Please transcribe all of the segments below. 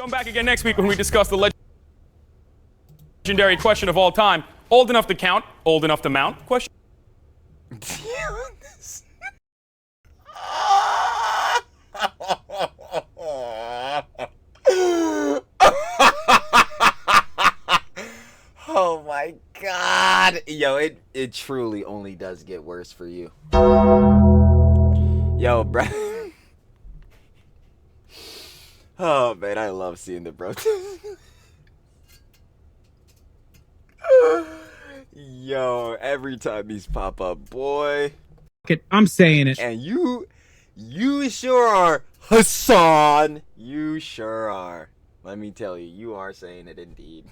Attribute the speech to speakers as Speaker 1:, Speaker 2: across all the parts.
Speaker 1: Come back again next week when we discuss the legendary question of all time. Old enough to count, old enough to mount? Question.
Speaker 2: Oh my God. Yo, it truly only does get worse for you. Yo, bro. Oh man, I love seeing the protest. Yo, every time these pop up, boy.
Speaker 3: I'm saying it.
Speaker 2: And you sure are, Hasan. You sure are. Let me tell you, you are saying it indeed.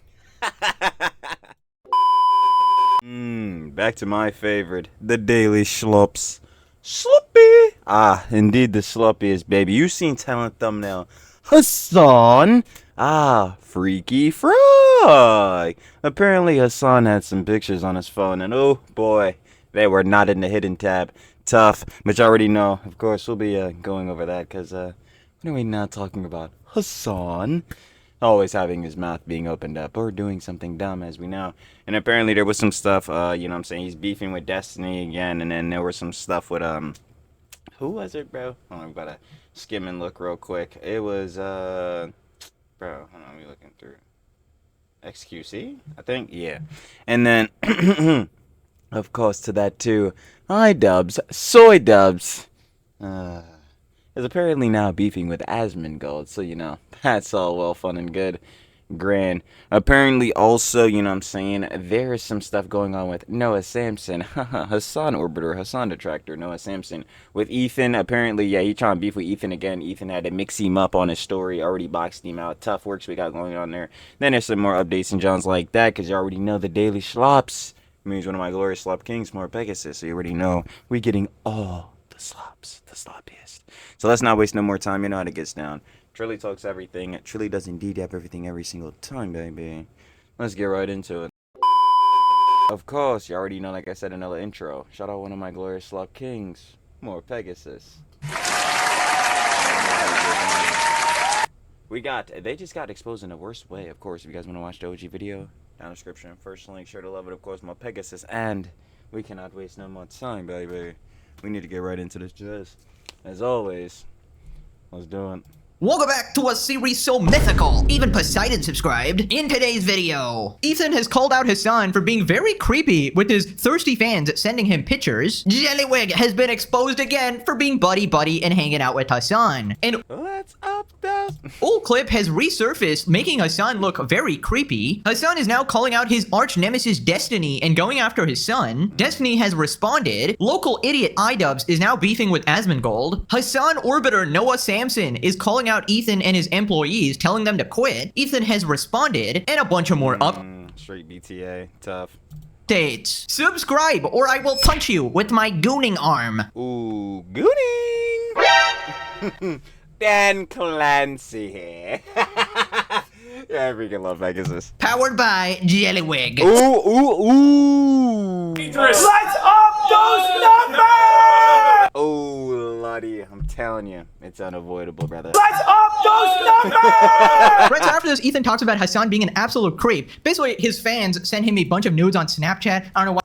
Speaker 2: Back to my favorite, the daily schlops. Sloppy. Ah, indeed the sloppiest, baby. You seen talent thumbnail. Hasan. Ah, Freaky Frog. Apparently Hasan had some pictures on his phone, and oh boy, they were not in the hidden tab. Tough, but you already know. Of course, we'll be going over that, because what are we not talking about? Hasan. Always having his mouth being opened up or doing something dumb, as we know. And apparently there was some stuff, you know what I'm saying, he's beefing with Destiny again, and then there was some stuff with, who was it, bro? Hold on, I'm about to skim and look real quick. It was, bro, hold on, we looking through. XQC, I think, yeah. And then, of course, to that too, Idubbbz, Soy Dubs, is apparently now beefing with Asmongold, so you know, that's all well fun and good. Grand. Apparently also, you know what I'm saying, there is some stuff going on with Noah Samsen, Hasan Orbiter, Hasan Detractor, Noah Samsen, with Ethan. Apparently, yeah, he trying to beef with Ethan again. Ethan had to mix him up on his story, already boxed him out. Tough works we got going on there. Then there's some more updates and Johns like that, because you already know the daily slops. Means one of my glorious slop kings, more Pegasus, so you already know we getting all the slops, the sloppiest. So let's not waste no more time. You know how it gets down. Trilly talks everything. It truly does indeed have everything every single time, baby. Let's get right into it. Of course, you already know, like I said, another intro. Shout out one of my glorious slop kings, more Pegasus. They just got exposed in the worst way. Of course, if you guys want to watch the OG video, down in the description, first link, sure to love it, of course, my Pegasus. And we cannot waste no more time, baby. We need to get right into this jazz. As always, let's do it.
Speaker 4: Welcome back to a series so mythical, even Poseidon subscribed. In today's video, Ethan has called out Hasan for being very creepy with his thirsty fans sending him pictures. Jellywig has been exposed again for being buddy-buddy and hanging out with Hasan. And
Speaker 2: what's up, though?
Speaker 4: old clip has resurfaced, making Hasan look very creepy. Hasan is now calling out his arch nemesis Destiny and going after his son. Destiny has responded. Local idiot Idubbbz is now beefing with Asmongold. Hasan Orbiter Noah Samsen is calling out Ethan and his employees, telling them to quit. Ethan has responded, and a bunch of more
Speaker 2: straight BTA, tough.
Speaker 4: updates. Subscribe or I will punch you with my Gooning arm.
Speaker 2: Ooh, Gooning! Dan Clancy here. Yeah, I freaking love Pegasus.
Speaker 4: Powered by Jellywig.
Speaker 2: Ooh.
Speaker 1: Let's up those numbers!
Speaker 2: Oh, Lottie, I'm telling you, it's unavoidable, brother.
Speaker 1: Let's up those numbers!
Speaker 4: Right, so after this, Ethan talks about Hasan being an absolute creep. Basically, his fans sent him a bunch of nudes on Snapchat. I don't know why.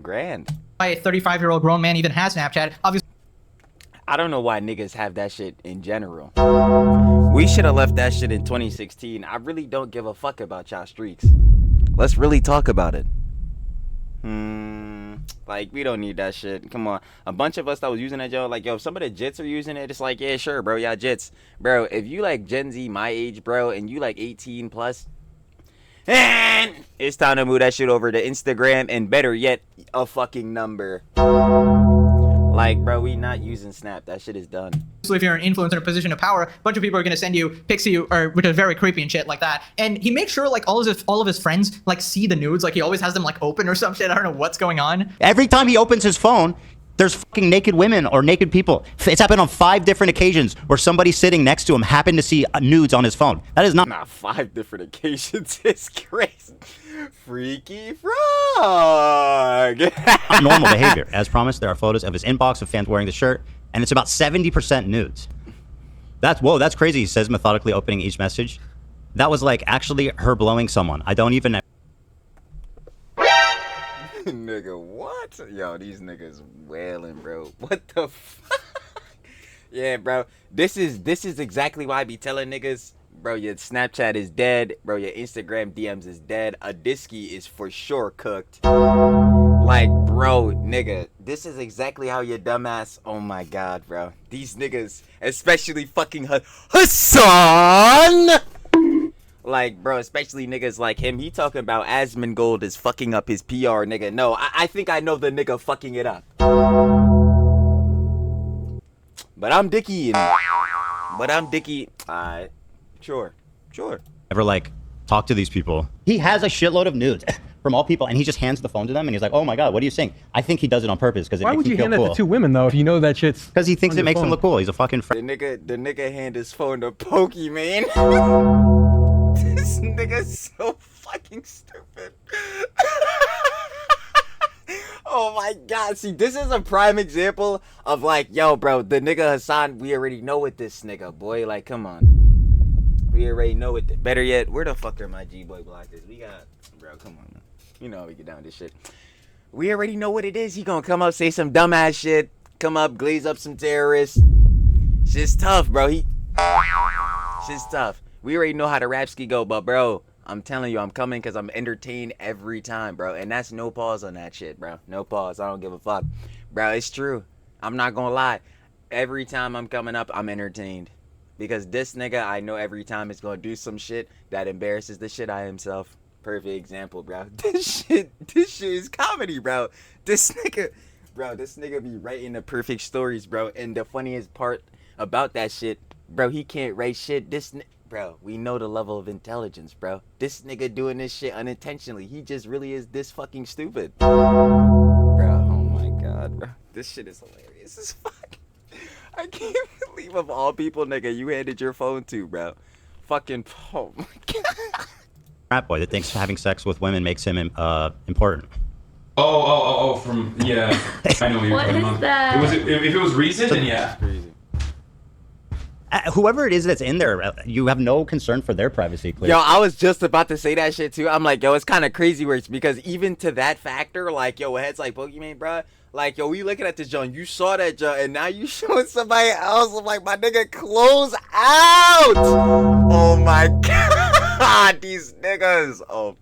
Speaker 2: Grand.
Speaker 4: Why a 35-year-old grown man even has Snapchat. Obviously,
Speaker 2: I don't know why niggas have that shit in general. We should have left that shit in 2016. I really don't give a fuck about y'all streaks. Let's really talk about it. Like, we don't need that shit. Come on. A bunch of us that was using that, yo, like, yo, if some of the jits are using it, it's like, yeah, sure, bro, y'all jits. Bro, if you like Gen Z my age, bro, and you like 18 plus, and it's time to move that shit over to Instagram, and better yet, a fucking number. Like, bro, we not using Snap. That shit is done.
Speaker 4: if you're an influencer in a position of power, a bunch of people are going to send you pics of you, or which are very creepy and shit like that. And he makes sure like all of his friends like see the nudes. Like he always has them like open or some shit. I don't know what's going on.
Speaker 5: Every time he opens his phone, there's fucking naked women or naked people. It's happened on 5 different occasions where somebody sitting next to him happened to see nudes on his phone. That is not...
Speaker 2: Nah, 5 different occasions is crazy. Freaky Frog.
Speaker 5: normal behavior. As promised, there are photos of his inbox of fans wearing the shirt, and it's about 70% nudes. That's crazy. He says methodically opening each message. That was like actually her blowing someone. I don't even.
Speaker 2: Nigga, what? Yo, these niggas wailing, bro. What the fuck? Yeah, bro. This is exactly why I be telling niggas, bro, your Snapchat is dead. Bro, your Instagram DMs is dead. A disky is for sure cooked. Like, bro, nigga, this is exactly how your dumbass. Oh my god, bro. These niggas, especially fucking Hasan. Like, bro, especially niggas like him. He talking about Asmongold is fucking up his PR, nigga. No, I think I know the nigga fucking it up. But I'm Dicky. Alright. Sure.
Speaker 5: Ever like talk to these people. He has a shitload of nudes from all people, and he just hands the phone to them, and he's like, "Oh my god, what are you saying?" I think he does it on purpose because it
Speaker 6: Why
Speaker 5: makes
Speaker 6: would
Speaker 5: him
Speaker 6: you
Speaker 5: feel
Speaker 6: hand
Speaker 5: cool.
Speaker 6: that to two women though if you know that shit's?
Speaker 5: Because he thinks
Speaker 6: on
Speaker 5: it
Speaker 6: your
Speaker 5: makes him
Speaker 6: phone?
Speaker 5: look cool. He's a fucking.
Speaker 2: The nigga hand his phone to Pokemon. This nigga's so fucking stupid. Oh my god, see, this is a prime example of like, yo, bro, the nigga Hasan, we already know what this nigga, boy. Like, come on. We already know it. Better yet, where the fuck are my G-boy blockers? We got, bro, come on, man. You know how we get down with this shit. We already know what it is. He gonna come up, say some dumbass shit, come up, glaze up some terrorists. Shit's tough, bro. Shit's tough. We already know how the rap ski go, but bro, I'm telling you, I'm coming because I'm entertained every time, bro. And that's no pause on that shit, bro. No pause. I don't give a fuck. Bro, it's true. I'm not gonna lie. Every time I'm coming up, I'm entertained. Because this nigga, I know every time is gonna do some shit that embarrasses the shit out of himself. Perfect example, bro. This shit is comedy, bro. This nigga be writing the perfect stories, bro. And the funniest part about that shit, bro, he can't write shit. Bro, we know the level of intelligence, bro. This nigga doing this shit unintentionally. He just really is this fucking stupid. Bro, oh my god, bro. This shit is hilarious as fuck. I can't believe of all people, nigga, you handed your phone to, bro. Fucking, oh my god.
Speaker 5: Rap boy that thinks having sex with women makes him important.
Speaker 1: From yeah. I know what you're talking about. That? If it was recent, then yeah.
Speaker 2: Crazy.
Speaker 5: Whoever it is that's in there, you have no concern for their privacy. Clearly.
Speaker 2: Yo, I was just about to say that shit too. I'm like, yo, it's kind of crazy where it's because even to that factor, like, yo, heads like Pokemon, bro. Like, yo, we looking at this John. You saw that John, and now you showing somebody else. I'm like, my nigga, close out. Oh my god, these niggas. Oh,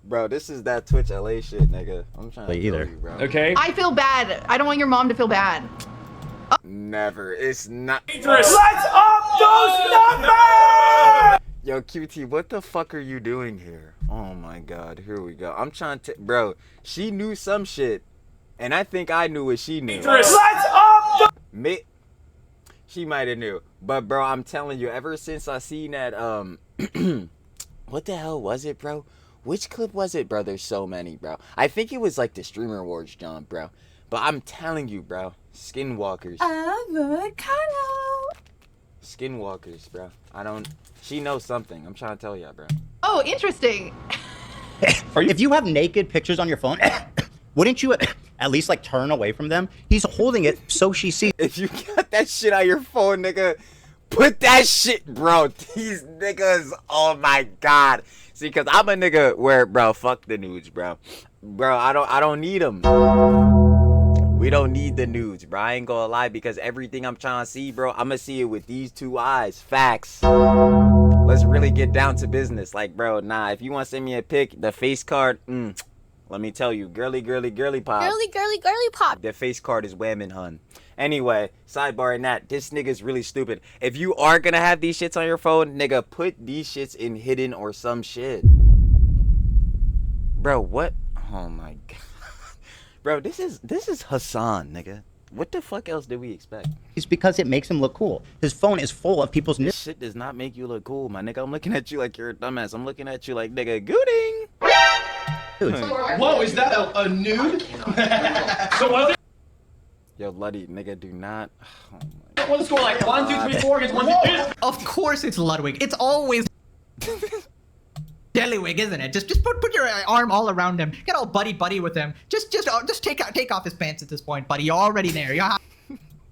Speaker 2: bro, this is that Twitch LA shit, nigga. I'm trying to tell you, bro.
Speaker 1: Okay.
Speaker 7: I feel bad. I don't want your mom to feel bad.
Speaker 2: Never. It's not.
Speaker 1: Let's up those numbers!
Speaker 2: Yo, QT, what the fuck are you doing here? Oh my god, here we go. I'm trying to, bro. She knew some shit, and I think I knew what she knew.
Speaker 1: Let's up the
Speaker 2: She might have knew, but bro, I'm telling you, ever since I seen that, what the hell was it, bro? Which clip was it, bro? There's so many, bro. I think it was like the Streamer Awards, John, bro. But I'm telling you, bro, Skinwalkers. Skinwalkers, bro. She knows something. I'm trying to tell ya, bro.
Speaker 7: Oh, interesting.
Speaker 5: If you have naked pictures on your phone, wouldn't you at least like turn away from them? He's holding it so she sees.
Speaker 2: If you got that shit on your phone, nigga, put that shit, bro. These niggas, oh my god. See, cause I'm a nigga where, bro, fuck the nudes, bro. Bro, I don't need them. We don't need the nudes, bro. I ain't gonna lie, because everything I'm trying to see, bro, I'm gonna see it with these two eyes. Facts. Let's really get down to business. Like, bro, nah, if you want to send me a pic, the face card, let me tell you, girly pop.
Speaker 8: Girly pop.
Speaker 2: The face card is whamming, hun. Anyway, sidebar in that, this nigga's really stupid. If you are gonna have these shits on your phone, nigga, put these shits in hidden or some shit. Bro, what? Oh my god. Bro, this is Hasan, nigga. What the fuck else did we expect?
Speaker 5: It's because it makes him look cool. His phone is full of people's
Speaker 2: This shit does not make you look cool, my nigga. I'm looking at you like you're a dumbass. I'm looking at you like, nigga, Gooning.
Speaker 9: Whoa, is that a nude?
Speaker 1: So was it?
Speaker 2: Yo, Luddy, nigga, do not. Oh
Speaker 9: my. One score like 1, 2, 3, 4 against 1, 2, 3.
Speaker 4: Of course it's Ludwig. It's always Deliwig, isn't it? Just put your arm all around him. Get all buddy with him. Just take off his pants at this point, buddy. You're already there.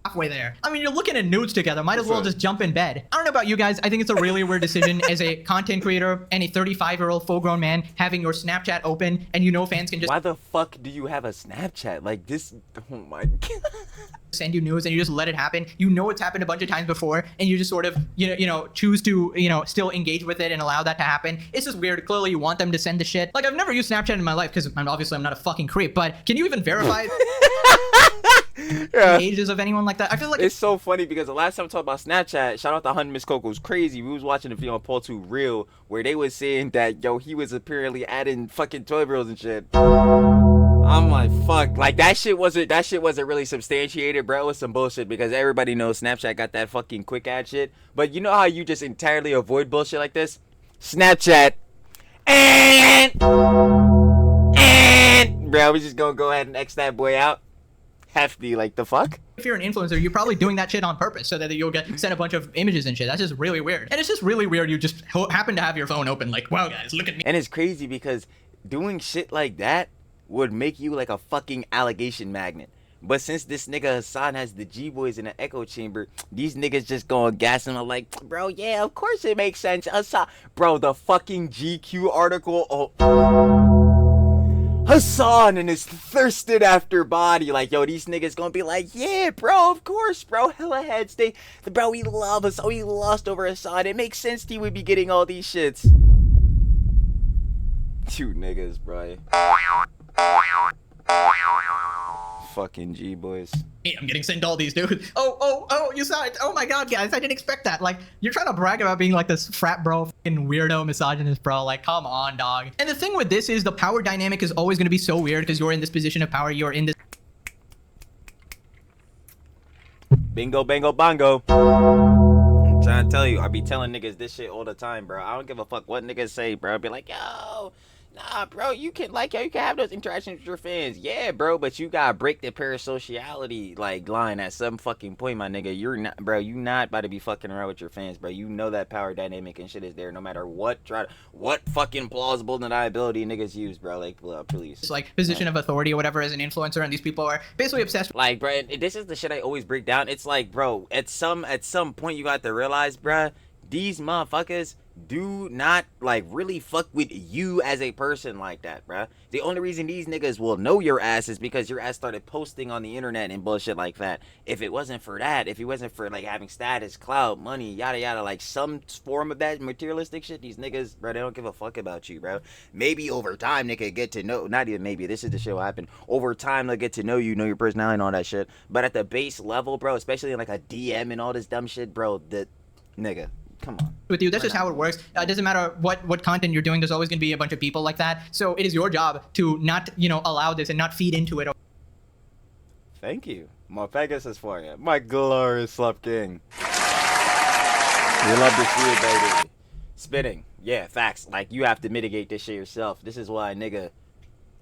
Speaker 4: halfway there. I mean, you're looking at nudes together. Might as well just jump in bed. I don't know about you guys. I think it's a really weird decision as a content creator and a 35-year-old full-grown man having your Snapchat open and you know fans can just
Speaker 2: Why the fuck do you have a Snapchat? Like this, oh my god.
Speaker 4: send you news and you just let it happen. You know it's happened a bunch of times before and you just sort of, you know, choose to, still engage with it and allow that to happen. It's just weird. Clearly you want them to send the shit. Like, I've never used Snapchat in my life because I'm not a fucking creep, but can you even verify the ages of anyone like that? I feel like
Speaker 2: it's so funny because the last time I talked about Snapchat, shout out to Hun Miss Coco's crazy. We was watching a video on Paul 2 Real where they was saying that he was apparently adding fucking 12-year-olds and shit. I'm like, fuck. Like that shit wasn't really substantiated, bro. It was some bullshit because everybody knows Snapchat got that fucking quick ad shit. But you know how you just entirely avoid bullshit like this? Snapchat. And bro, we just gonna go ahead and X that boy out. Hefty, like the fuck?
Speaker 4: if you're an influencer, you're probably doing that shit on purpose so that you'll get sent a bunch of images and shit. That's just really weird. And it's just really weird you just happen to have your phone open like, wow guys, look at me.
Speaker 2: And it's crazy because doing shit like that would make you like a fucking allegation magnet. But since this nigga Hasan has the G-boys in the echo chamber, these niggas just going gas him like, bro, yeah, of course it makes sense. Hasan, bro, the fucking GQ article, Hasan and his thirsted after body, like, yo, these niggas gonna be like, yeah, bro, of course, bro, hella heads, bro, we love Hasan, we lost over Hasan, it makes sense he would be getting all these shits. You niggas, bro. Fucking G-boys.
Speaker 4: Hey, I'm getting sent all these, dude. Oh, you saw it. Oh my god, guys, I didn't expect that. Like, you're trying to brag about being like this frat bro, fucking weirdo, misogynist bro. Like, come on, dog. And the thing with this is the power dynamic is always going to be so weird because you're in this position of power. You're in this.
Speaker 2: Bingo, bango, bongo. I'm trying to tell you, I be telling niggas this shit all the time, bro. I don't give a fuck what niggas say, bro. I be like, yo, nah, bro, you can have those interactions with your fans. Yeah, bro, but you gotta break the parasociality, like, line at some fucking point, my nigga. You're not, bro, you not about to be fucking around with your fans, bro. You know that power dynamic and shit is there no matter what, what fucking plausible deniability niggas use, bro. Like, please.
Speaker 4: It's like position of authority or whatever as an influencer, and these people are basically obsessed.
Speaker 2: Like, bro, this is the shit I always break down. It's like, bro, at some point you got to realize, bro, these motherfuckers do not like really fuck with you as a person like that, bruh. The only reason these niggas will know your ass is because your ass started posting on the internet and bullshit like that. If it wasn't for that, if it wasn't for like having status, clout, money, yada yada, like some form of that materialistic shit, these niggas, bro, they don't give a fuck about you, bro. Maybe over time they could get to know, not even maybe, this is the shit will happen. Over time they'll get to know you, know your personality and all that shit. But at the base level, bro, especially in like a DM and all this dumb shit, bro, the nigga, come on.
Speaker 4: With you, that's just how it works. It doesn't matter what content you're doing, there's always going to be a bunch of people like that. So it is your job to not, allow this and not feed into it.
Speaker 2: Thank you. More Pegasus for you. My glorious Slup King. We love to see it, baby. Spitting. Yeah, facts. Like, you have to mitigate this shit yourself. This is why, nigga,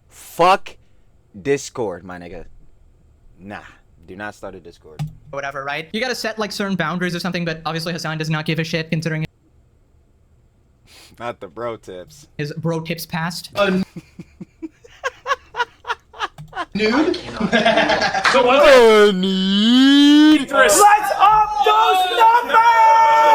Speaker 2: fuck Discord, my nigga. Nah. Do not start a Discord.
Speaker 4: Whatever, right? You gotta set like certain boundaries or something, but obviously Hasan does not give a shit considering
Speaker 2: Not the bro tips.
Speaker 4: his bro tips past.
Speaker 9: Nude?
Speaker 1: So what's it?
Speaker 2: Let's up those numbers!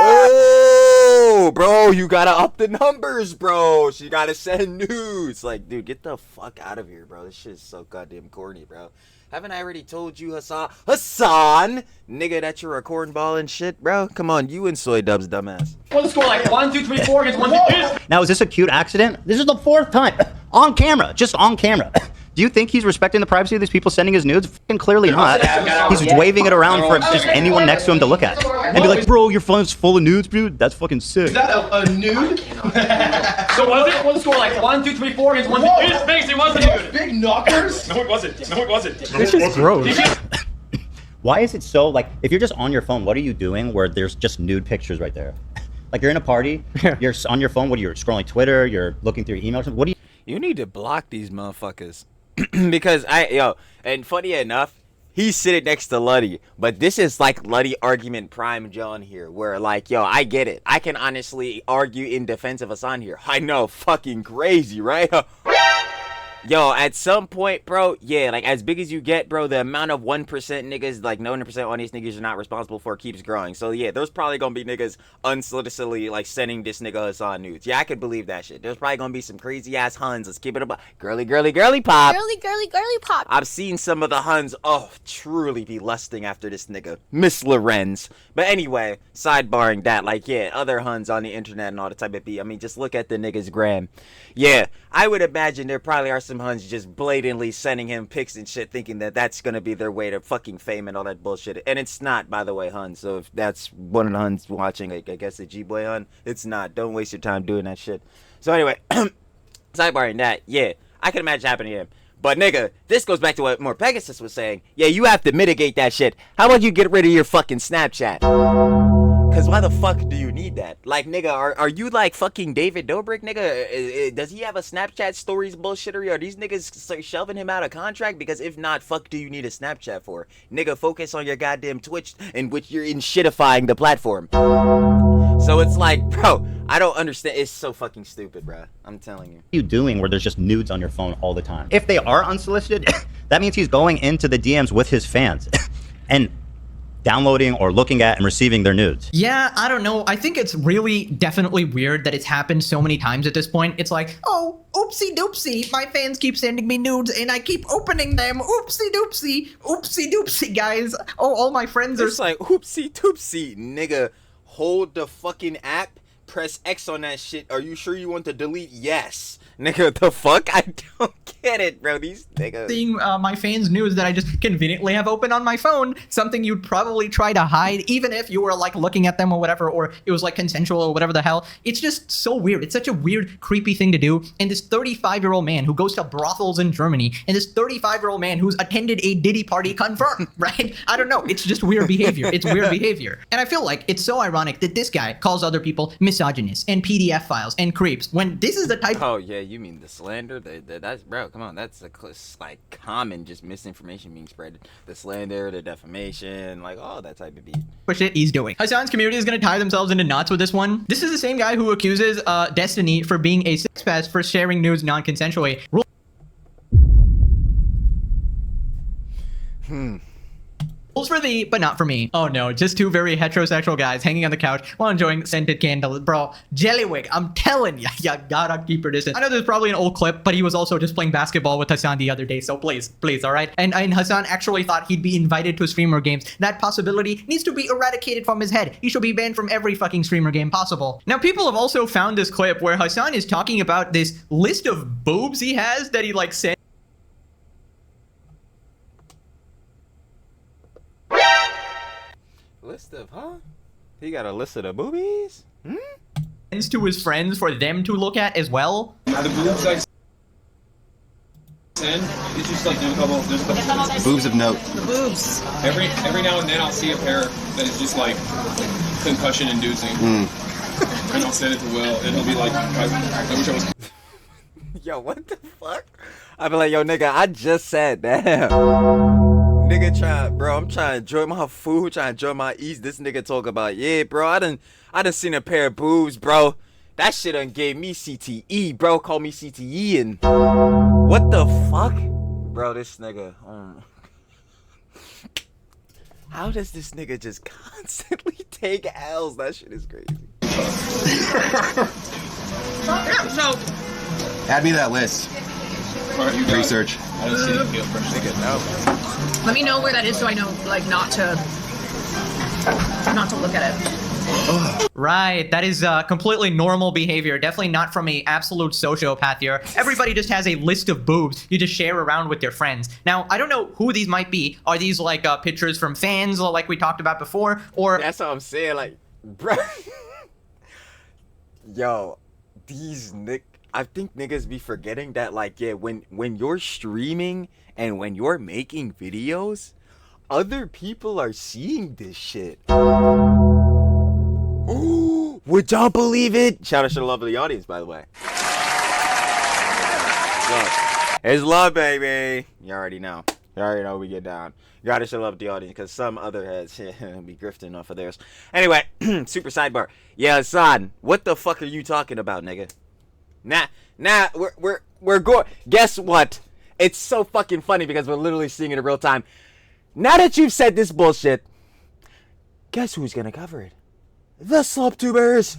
Speaker 2: Oh, bro, you gotta up the numbers, bro. She gotta send nudes. Like, dude, get the fuck out of here, bro. This shit is so goddamn corny, bro. Haven't I already told you, Hasan, nigga, that you're a cornball and shit, bro? Come on, you and Idubbbz, dumbass.
Speaker 9: What's the score like? 1, 2, 3, 4 against 1, 2, 3.
Speaker 5: Now, is this a cute accident? This is the 4th time. On camera. Just on camera. Do you think he's respecting the privacy of these people sending his nudes? Fucking clearly not. He's waving it around for just anyone next to him to look at. And be like, bro, your phone's full of nudes, dude? That's fucking sick.
Speaker 9: Is that a nude?
Speaker 1: So what's
Speaker 9: What's the score like? 1, 2, 3, 4 against 1, 2, 3.
Speaker 1: His face, it wasn't nude.
Speaker 9: Big knockers?
Speaker 1: No, it wasn't. No, it wasn't.
Speaker 6: This is gross.
Speaker 5: Why is it so, like, if you're just on your phone, what are you doing where there's just nude pictures right there? Like, you're in a party, you're on your phone, what are you, scrolling Twitter, you're looking through your emails, what do you...
Speaker 2: You need to block these motherfuckers. Because and funny enough, he's sitting next to Luddy, but this is like Luddy argument prime John here, where like, yo, I get it. I can honestly argue in defense of Hasan here. I know, fucking crazy, right? Yo, at some point, bro, yeah, like, as big as you get, bro, the amount of 1% niggas, like, 90% audience niggas you're not responsible for keeps growing. So, yeah, there's probably gonna be niggas unsolicitedly, like, sending this nigga Hasan nudes. Yeah, I could believe that shit. There's probably gonna be some crazy-ass Huns. Let's keep it up. Girly, girly, girly pop.
Speaker 8: Girly, girly, girly pop.
Speaker 2: I've seen some of the Huns, truly be lusting after this nigga. Miss Lorenz. But anyway, sidebarring that, like, yeah, other Huns on the internet and all the type of beat. I mean, just look at the nigga's gram. Yeah, I would imagine there probably are some Huns just blatantly sending him pics and shit, thinking that that's gonna be their way to fucking fame and all that bullshit. And it's not, by the way, Huns. So if that's one of the Huns watching, like, I guess a G-boy Hun, it's not. Don't waste your time doing that shit. So anyway, sidebarring that, yeah, I can imagine happening to him. But nigga, this goes back to what more Pegasus was saying. Yeah, you have to mitigate that shit. How about you get rid of your fucking Snapchat? Cause why the fuck do you need that? Like, nigga, are you like fucking David Dobrik, nigga? Does he have a Snapchat stories bullshittery? Are these niggas shelving him out of contract? Because if not, fuck do you need a Snapchat for? Nigga, focus on your goddamn Twitch in which you're in shitifying the platform. So it's like, bro, I don't understand. It's so fucking stupid, bro. I'm telling you.
Speaker 5: What are you doing where there's just nudes on your phone all the time? If they are unsolicited, that means he's going into the DMs with his fans and downloading or looking at and receiving their nudes.
Speaker 4: Yeah, I don't know. I think it's really definitely weird that it's happened so many times at this point. It's like, oh, oopsie doopsie. My fans keep sending me nudes and I keep opening them. Oopsie doopsie. Oopsie doopsie, guys. Oh, all my friends are...
Speaker 2: It's like, oopsie doopsie, nigga. Hold the fucking app. Press X on that shit. Are you sure you want to delete? Yes. Nigga, the fuck? I don't get it, bro. These niggas.
Speaker 4: Seeing my fans' news that I just conveniently have open on my phone, something you'd probably try to hide, even if you were like looking at them or whatever, or it was like consensual or whatever the hell. It's just so weird. It's such a weird, creepy thing to do. And this 35-year-old man who goes to brothels in Germany, and this 35-year-old man who's attended a Diddy party confirmed, right? I don't know. It's just weird behavior. It's weird behavior. And I feel like it's so ironic that this guy calls other people misogynists and PDF files and creeps when this is the type.
Speaker 2: Oh yeah, you mean the slander? That's, bro, come on, that's like common just misinformation being spread. The slander, the defamation, like all that type of beat.
Speaker 4: Shit he's doing. Hasan's community is gonna tie themselves into knots with this one. This is the same guy who accuses Destiny for being a sex pest for sharing nudes non-consensually. Rules for thee, but not for me. Oh no, just two very heterosexual guys hanging on the couch while enjoying scented candles. Bro, Jellywig, I'm telling ya, you gotta keep your distance. I know there's probably an old clip, but he was also just playing basketball with Hasan the other day, so please, all right? And Hasan actually thought he'd be invited to streamer games. That possibility needs to be eradicated from his head. He should be banned from every fucking streamer game possible. Now, people have also found this clip where Hasan is talking about this list of boobs he has that he like sent.
Speaker 2: List of, huh? He got a list of the boobies?
Speaker 4: To his friends for them to look at as well.
Speaker 9: The boobs I send, it's just like there's a couple
Speaker 5: Boobs of note.
Speaker 7: The boobs.
Speaker 9: every now and then I'll see a pair that is just like concussion inducing. And I'll send it to Will and he'll be like, I wish I was.
Speaker 2: Yo, what the fuck? I be like, yo, nigga, I just said that. Nigga I'm trying to enjoy my food, trying to enjoy my eats. This nigga talk about, yeah, bro, I done seen a pair of boobs, bro. That shit done gave me CTE, bro. Call me CTE and what the fuck? Bro, this nigga, how does this nigga just constantly take L's? That shit is crazy.
Speaker 7: So,
Speaker 5: Add me to that list.
Speaker 9: Alright, you got it.
Speaker 5: Research.
Speaker 9: I don't see anything fresh.
Speaker 2: Nigga, no.
Speaker 7: let me know where that is so I know, like, not to look at it.
Speaker 4: Right, that is completely normal behavior. Definitely not from a absolute sociopath here. Everybody just has a list of boobs you just share around with their friends. Now, I don't know who these might be. Are these like pictures from fans like we talked about before? Or
Speaker 2: That's what I'm saying, like, bro. Yo, these I think niggas be forgetting that, like, yeah, when you're streaming and when you're making videos, other people are seeing this shit. Ooh, would y'all believe it? Shout out to the lovely audience, by the way. So, it's love, baby. You already know. You already know we get down. You gotta show love the audience, because some other heads be grifting off of theirs. Anyway, super sidebar. Yeah, Hasan, what the fuck are you talking about, nigga? Nah, We're going. Guess what? It's so fucking funny because we're literally seeing it in real time. Now that you've said this bullshit, guess who's gonna cover it? The SlopTubers.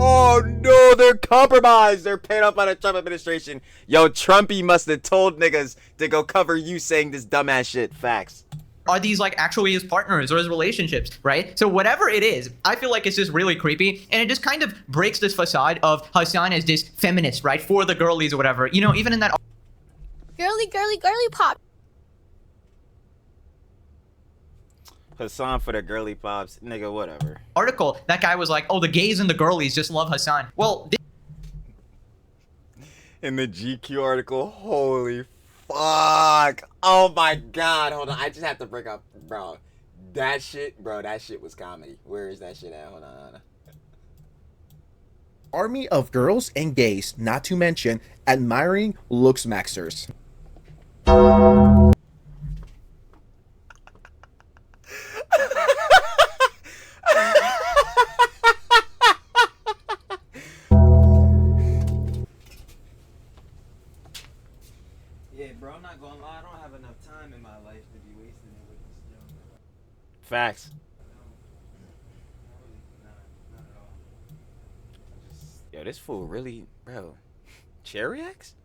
Speaker 2: Oh no, they're compromised. They're paid off by the Trump administration. Yo, Trumpy must have told niggas to go cover you saying this dumbass shit. Facts.
Speaker 4: Are these like actually his partners or his relationships, right? So whatever it is, I feel like it's just really creepy, and it just kind of breaks this facade of Hasan as this feminist, right, for the girlies or whatever. You know, even in that
Speaker 8: Girly pop.
Speaker 2: Hasan for the girly pops. Nigga, whatever.
Speaker 4: article, that guy was like, oh, the gays and the girlies just love Hasan. Well,
Speaker 2: In the GQ article, holy fuck. Oh my god, hold on. I just have to bring up, bro. That shit was comedy. Where is that shit at? Hold on.
Speaker 10: Army of girls and gays, not to mention admiring looks maxers.
Speaker 2: Yeah, bro, I'm not gonna lie. I don't have enough time in my life to be wasting it with this young girl. Facts. Not at all. Yo, this fool really, bro. Cherry X?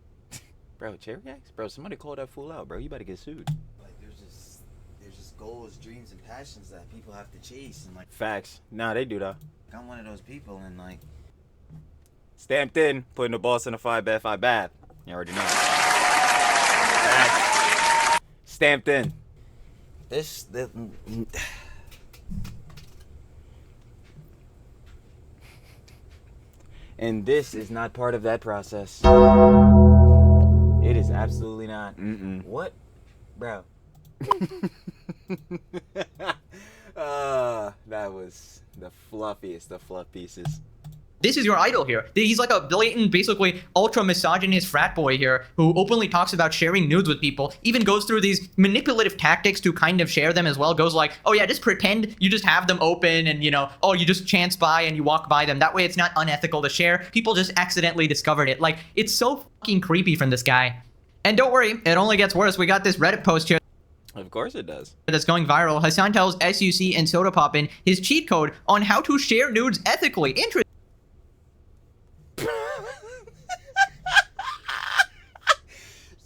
Speaker 2: Bro, Cherry X? Bro, somebody call that fool out, bro. You better get sued.
Speaker 11: Like, there's just goals, dreams, and passions that people have to chase, and like,
Speaker 2: Facts. Nah, they do though.
Speaker 11: I'm one of those people, and like,
Speaker 2: Stamped in, putting the boss in a 5 bad. You already know. Facts. Stamped in. And this is not part of that process. It is absolutely not. What? Bro. That was the fluffiest of fluff pieces.
Speaker 4: this is your idol here. He's like a blatant, basically ultra misogynist frat boy here who openly talks about sharing nudes with people, even goes through these manipulative tactics to kind of share them as well. Goes like, oh yeah, just pretend you just have them open and, you know, oh, you just chance by and you walk by them. That way it's not unethical to share. People just accidentally discovered it. Like, it's so fucking creepy from this guy. And don't worry, it only gets worse. We got this Reddit post here
Speaker 2: Of course it does.
Speaker 4: that's going viral. Hasan tells SUC and Soda Poppin his cheat code on how to share nudes ethically. Interesting.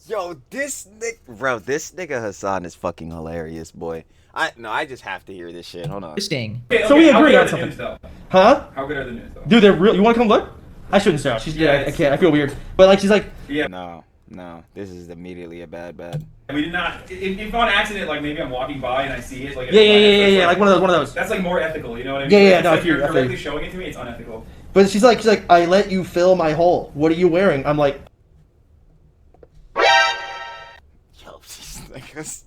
Speaker 2: Yo, this nigga Hasan is fucking hilarious, boy. I just have to hear this shit. Hold on.
Speaker 4: Interesting.
Speaker 3: So we agree on something. Huh?
Speaker 9: How good are the news though?
Speaker 3: Dude, they're real. You want to come look? I shouldn't say. I can't. I feel weird. But like, she's like,
Speaker 2: No, this is immediately a bad.
Speaker 9: We did not. If on accident, like maybe I'm walking by and I see it, like
Speaker 3: yeah, like one of those.
Speaker 9: That's like more ethical, you know what I mean?
Speaker 3: Yeah,
Speaker 9: It's
Speaker 3: no,
Speaker 9: like
Speaker 3: if you're
Speaker 9: directly showing it to me, it's unethical.
Speaker 3: But she's like, I let you fill my hole. What are you wearing? I'm like,
Speaker 2: Yo, these niggas.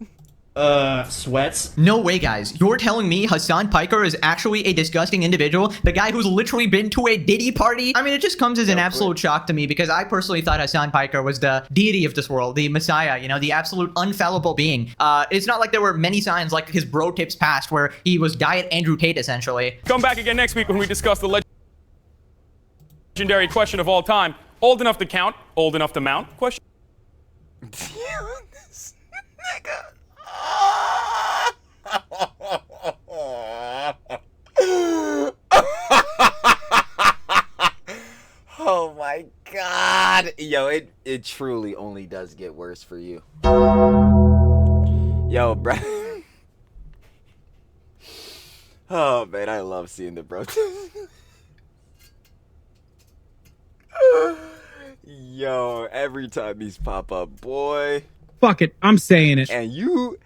Speaker 3: sweats.
Speaker 4: No way, guys. You're telling me Hasan Piker is actually a disgusting individual? The guy who's literally been to a Diddy party? I mean, it just comes as an absolute shock to me because I personally thought Hasan Piker was the deity of this world, the messiah, you know, the absolute unfallible being. It's not like there were many signs like his bro tips past where he was Diet Andrew Tate, essentially.
Speaker 1: Come back again next week when we discuss the legendary question of all time. Old enough to count, old enough to mount? Question.
Speaker 2: This nigga. Oh my god. Yo, it truly only does get worse for you. Yo, bro. Oh man, I love seeing the bro. Yo, every time these pop up, boy.
Speaker 3: Fuck it, I'm saying it.
Speaker 2: And you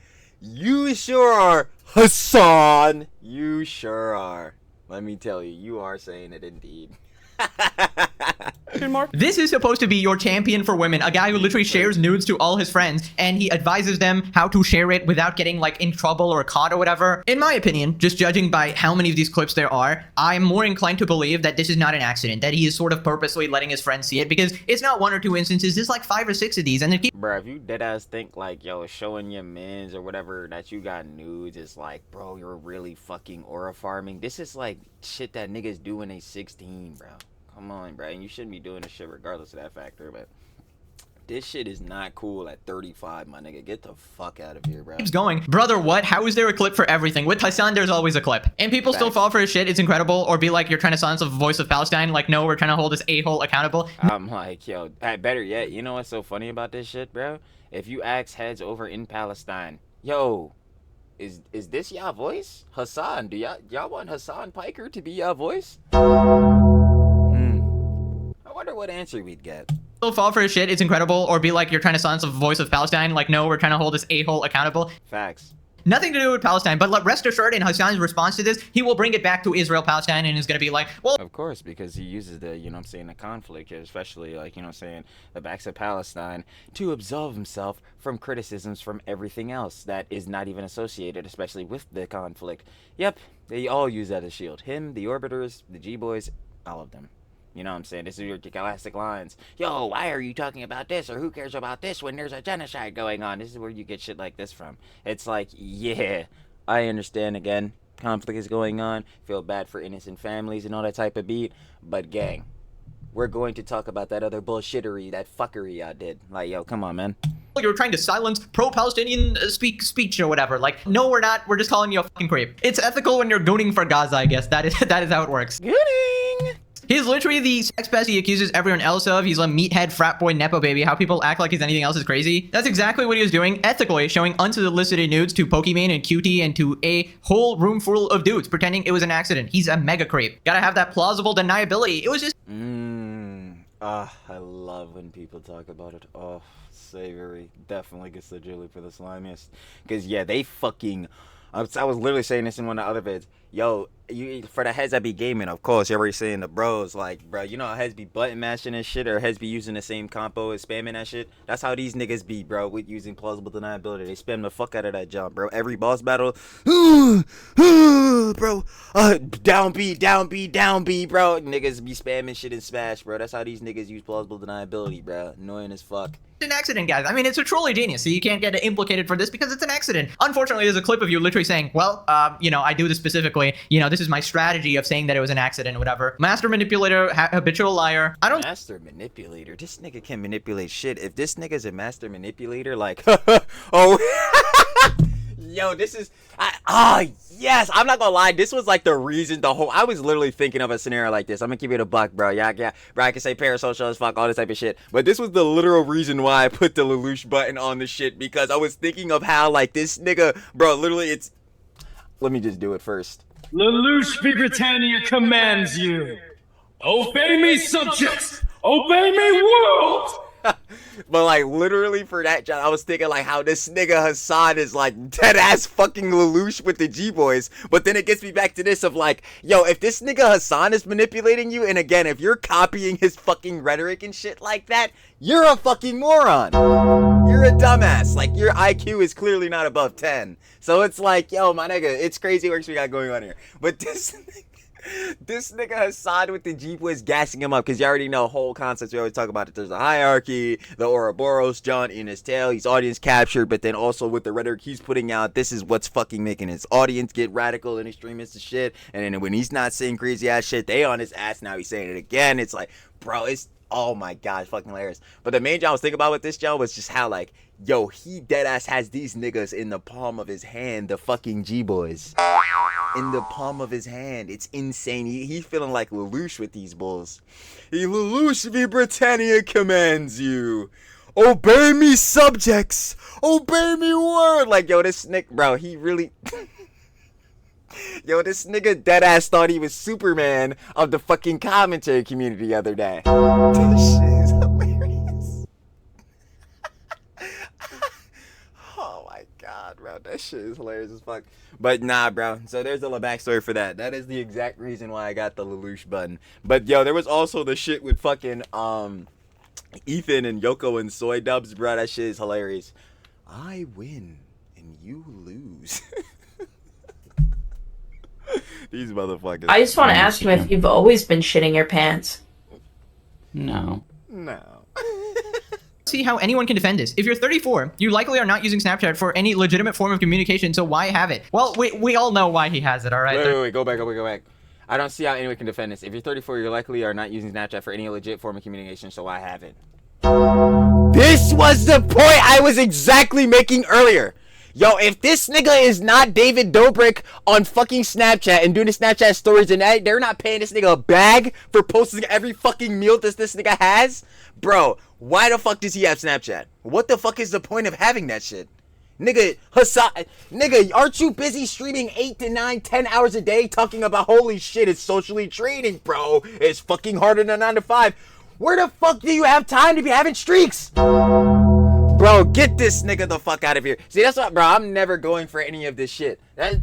Speaker 2: sure are, Hasan. You sure are. Let me tell you, you are saying it indeed.
Speaker 1: Mark?
Speaker 4: This is supposed to be your champion for women, a guy who literally shares nudes to all his friends, and he advises them how to share it without getting like in trouble or caught or whatever. In my opinion, just judging by how many of these clips there are, I'm more inclined to believe that this is not an accident, that he is sort of purposely letting his friends see it, because it's not one or two instances, there's like 5 or 6 of these, and it keeps.
Speaker 2: Bro, if you deadass think like, yo, showing your mans or whatever that you got nudes is like, bro, you're really fucking aura farming. This is like shit that niggas do when they 16, bro. come on, bro. And you shouldn't be doing this shit regardless of that factor, but this shit is not cool at 35, my nigga. Get the fuck out of here, bro.
Speaker 4: Keeps going. Brother, what? How is there a clip for everything? With Hasan, there's always a clip. And people still fall for his shit. It's incredible. Or be like, you're trying to silence the voice of Palestine. Like, no, we're trying to hold this a-hole accountable.
Speaker 2: I'm like, yo, better yet, you know what's so funny about this shit, bro? If you ask heads over in Palestine, yo, is this y'all voice? Hasan, do y'all want Hasan Piker to be y'all voice? I wonder what answer we'd get.
Speaker 4: Still fall for his shit. It's incredible. Or be like, you're trying to silence the voice of Palestine. Like, no, we're trying to hold this a-hole accountable.
Speaker 2: Facts.
Speaker 4: Nothing to do with Palestine, but rest assured in Hasan's response to this, he will bring it back to Israel-Palestine and is going to be like, well...
Speaker 2: Of course, because he uses the, you know what I'm saying, the conflict, especially, like, you know what I'm saying, the backs of Palestine, to absolve himself from criticisms from everything else that is not even associated, especially with the conflict. Yep, they all use that as a shield. Him, the Orbiters, the G-Boys, all of them. You know what I'm saying? This is your classic lines. Yo, why are you talking about this? Or who cares about this when there's a genocide going on? This is where you get shit like this from. It's like, yeah, I understand again. Conflict is going on. Feel bad for innocent families and all that type of beat. But gang, we're going to talk about that other bullshittery, that fuckery y'all did. Like, yo, come on, man.
Speaker 4: You're trying to silence pro-Palestinian speech or whatever. Like, no, we're not. We're just calling you a fucking creep. It's ethical when you're gooning for Gaza, I guess. That is how it works.
Speaker 2: Gooning!
Speaker 4: He's literally the sex pest he accuses everyone else of. He's a meathead frat boy nepo baby. How people act like he's anything else is crazy. That's exactly what he was doing, ethically, showing unsolicited nudes to Pokimane and Cutie and to a whole room full of dudes, pretending it was an accident. He's a mega creep. Gotta have that plausible deniability. It was just...
Speaker 2: I love when people talk about it. Oh, savory. Definitely gets the jelly for the slimiest. Because, yeah, they fucking... I was literally saying this in one of the other vids. Yo, for the heads that be gaming, of course, you're already saying the bros, like, bro, you know how heads be button mashing and shit, or heads be using the same compo as spamming that shit? That's how these niggas be, bro, with using plausible deniability. They spam the fuck out of that jump, bro. Every boss battle, bro, down B, down B, down B, bro. Niggas be spamming shit in Smash, bro. That's how these niggas use plausible deniability, bro. Annoying as fuck.
Speaker 4: an accident, guys. I mean, it's a truly genius, so you can't get implicated for this because it's an accident. Unfortunately, there's a clip of you literally saying, well, you know, I do this specifically. You know, this is my strategy of saying that it was an accident or whatever. Master manipulator, habitual liar. I don't...
Speaker 2: Master manipulator? This nigga can manipulate shit. If this nigga's a master manipulator, like, oh... Yo, this is... yes, I'm not gonna lie. This was like the reason I was literally thinking of a scenario like this. I'm gonna keep it a buck, bro. Yeah. Bro, I can say parasocial as fuck, all this type of shit. But this was the literal reason why I put the Lelouch button on the shit. Because I was thinking of how, like, this nigga... Bro, literally, it's... Let me just do it first.
Speaker 12: Lelouch v. Britannia commands you. Obey me, subjects! Obey me, world!
Speaker 2: But like literally for that job, I was thinking like how this nigga Hasan is like dead ass fucking Lelouch with the G-boys. But then it gets me back to this of like, yo, if this nigga Hasan is manipulating you, and again, if you're copying his fucking rhetoric and shit like that, you're a fucking moron. You're a dumbass. Like, your IQ is clearly not above 10. So it's like, yo, my nigga, it's crazy works we got going on here. But this nigga Hasan with the G-boys gassing him up, because you already know whole concepts we always talk about it. There's a hierarchy, the Ouroboros John in his tail, he's audience captured, but then also with the rhetoric he's putting out, this is what's fucking making his audience get radical and extremist and shit. And then when he's not saying crazy ass shit, they on his ass, now he's saying it again. It's like, bro, it's, oh my god, fucking hilarious. But the main job I was thinking about with this job was just how, like, yo, he deadass has these niggas in the palm of his hand, the fucking G-boys. In the palm of his hand. It's insane. He's feeling like Lelouch with these bulls. Lelouch v. Britannia commands you. Obey me, subjects. Obey me, word. Like, yo, this nigga, bro, he really... Yo, this nigga deadass thought he was Superman of the fucking commentary community the other day. This shit is hilarious. Oh my god, bro. That shit is hilarious as fuck. But nah, bro. So there's a little backstory for that. That is the exact reason why I got the Lelouch button. But yo, there was also the shit with fucking Ethan and Yoko and Soy Dubs, bro. That shit is hilarious. I win and you lose. These motherfuckers.
Speaker 13: I just want to ask him if you've always been shitting your pants.
Speaker 2: No.
Speaker 4: See how anyone can defend this. If you're 34, you likely are not using Snapchat for any legitimate form of communication, so why have it? Well, we all know why he has it, all right?
Speaker 2: Wait, go back. I don't see how anyone can defend this. If you're 34, you're likely are not using Snapchat for any legit form of communication, so I haven't. This was the point I was exactly making earlier. Yo, if this nigga is not David Dobrik on fucking Snapchat and doing the Snapchat stories and they're not paying this nigga a bag for posting every fucking meal this nigga has, bro, why the fuck does he have Snapchat? What the fuck is the point of having that shit? Nigga, Hasan, nigga, aren't you busy streaming 8 to 9, 10 hours a day talking about holy shit, it's socially draining, bro. It's fucking harder than 9 to 5. Where the fuck do you have time to be having streaks? Bro, get this nigga the fuck out of here. See, that's what, bro, I'm never going for any of this shit.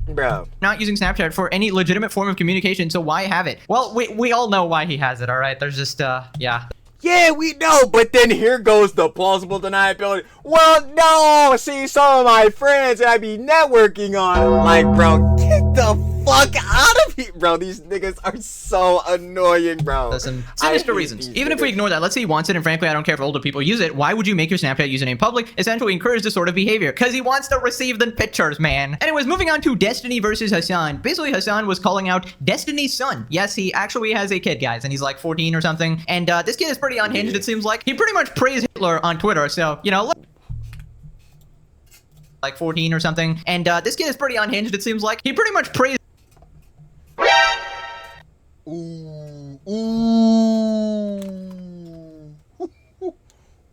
Speaker 2: Bro.
Speaker 4: Not using Snapchat for any legitimate form of communication, so why have it? Well, we all know why he has it, all right? There's just, yeah.
Speaker 2: Yeah, we know, but then here goes the plausible deniability. Well, no, see, some of my friends that I be networking on. Like, bro, get the fuck out of here, bro. These niggas are so annoying, bro.
Speaker 4: There's some sinister reasons. Even if we ignore that, let's say he wants it, and frankly, I don't care if older people use it. Why would you make your Snapchat username public? Essentially encourage this sort of behavior. Because he wants to receive the pictures, man. Anyways, moving on to Destiny versus Hasan. Basically, Hasan was calling out Destiny's son. Yes, he actually has a kid, guys, and he's like 14 or something. And this kid is pretty unhinged, it seems like. He pretty much praised Hitler on Twitter, so, you know, like 14 or something. And this kid is pretty unhinged, it seems like. He pretty much praised.
Speaker 2: Ooh, ooh,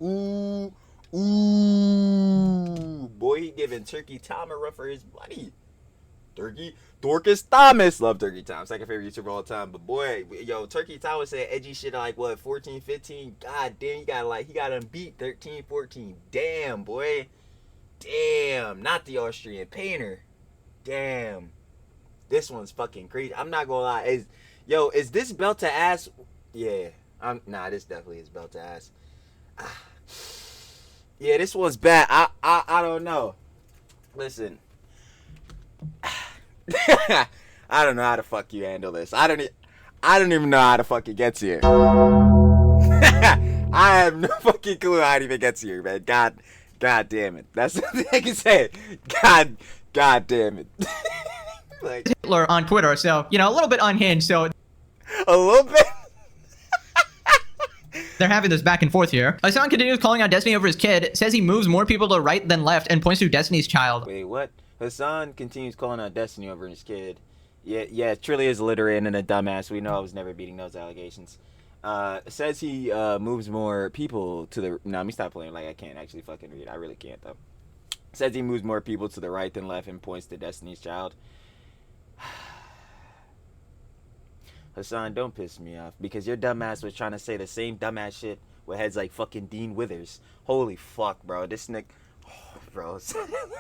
Speaker 2: ooh, ooh. Boy, he giving Turkey Tom a run for his money. Dorcas Thomas. Love Turkey Tom. Second favorite YouTuber of all time. But boy, yo, Turkey Tom was saying edgy shit like what, 14, 15? God damn, he got him beat 13, 14. Damn, boy. Damn. Not the Austrian painter. Damn. This one's fucking crazy. I'm not gonna lie. Is this belt to ass? Yeah. Nah, this definitely is belt to ass. Yeah, this one's bad. I don't know. Listen. I don't know how the fuck you handle this. I don't even know how the fuck it gets here. I have no fucking clue how it even gets here, man. God damn it. That's the thing I can say. God damn it. Like
Speaker 4: Hitler on Twitter, so, you know, a little bit unhinged, so.
Speaker 2: A little bit?
Speaker 4: They're having this back and forth here. Hasan continues calling out Destiny over his kid, says he moves more people to the right than left, and points to Destiny's child.
Speaker 2: Wait, what? Hasan continues calling out Destiny over his kid. Yeah, truly is illiterate and a dumbass. We know I was never beating those allegations. Says he moves more people to the... No, let me stop playing like I can't actually fucking read. I really can't, though. Says he moves more people to the right than left and points to Destiny's child. Hasan, don't piss me off, because your dumbass was trying to say the same dumbass shit with heads like fucking Dean Withers. Holy fuck, bro. This nigga... Oh, bro.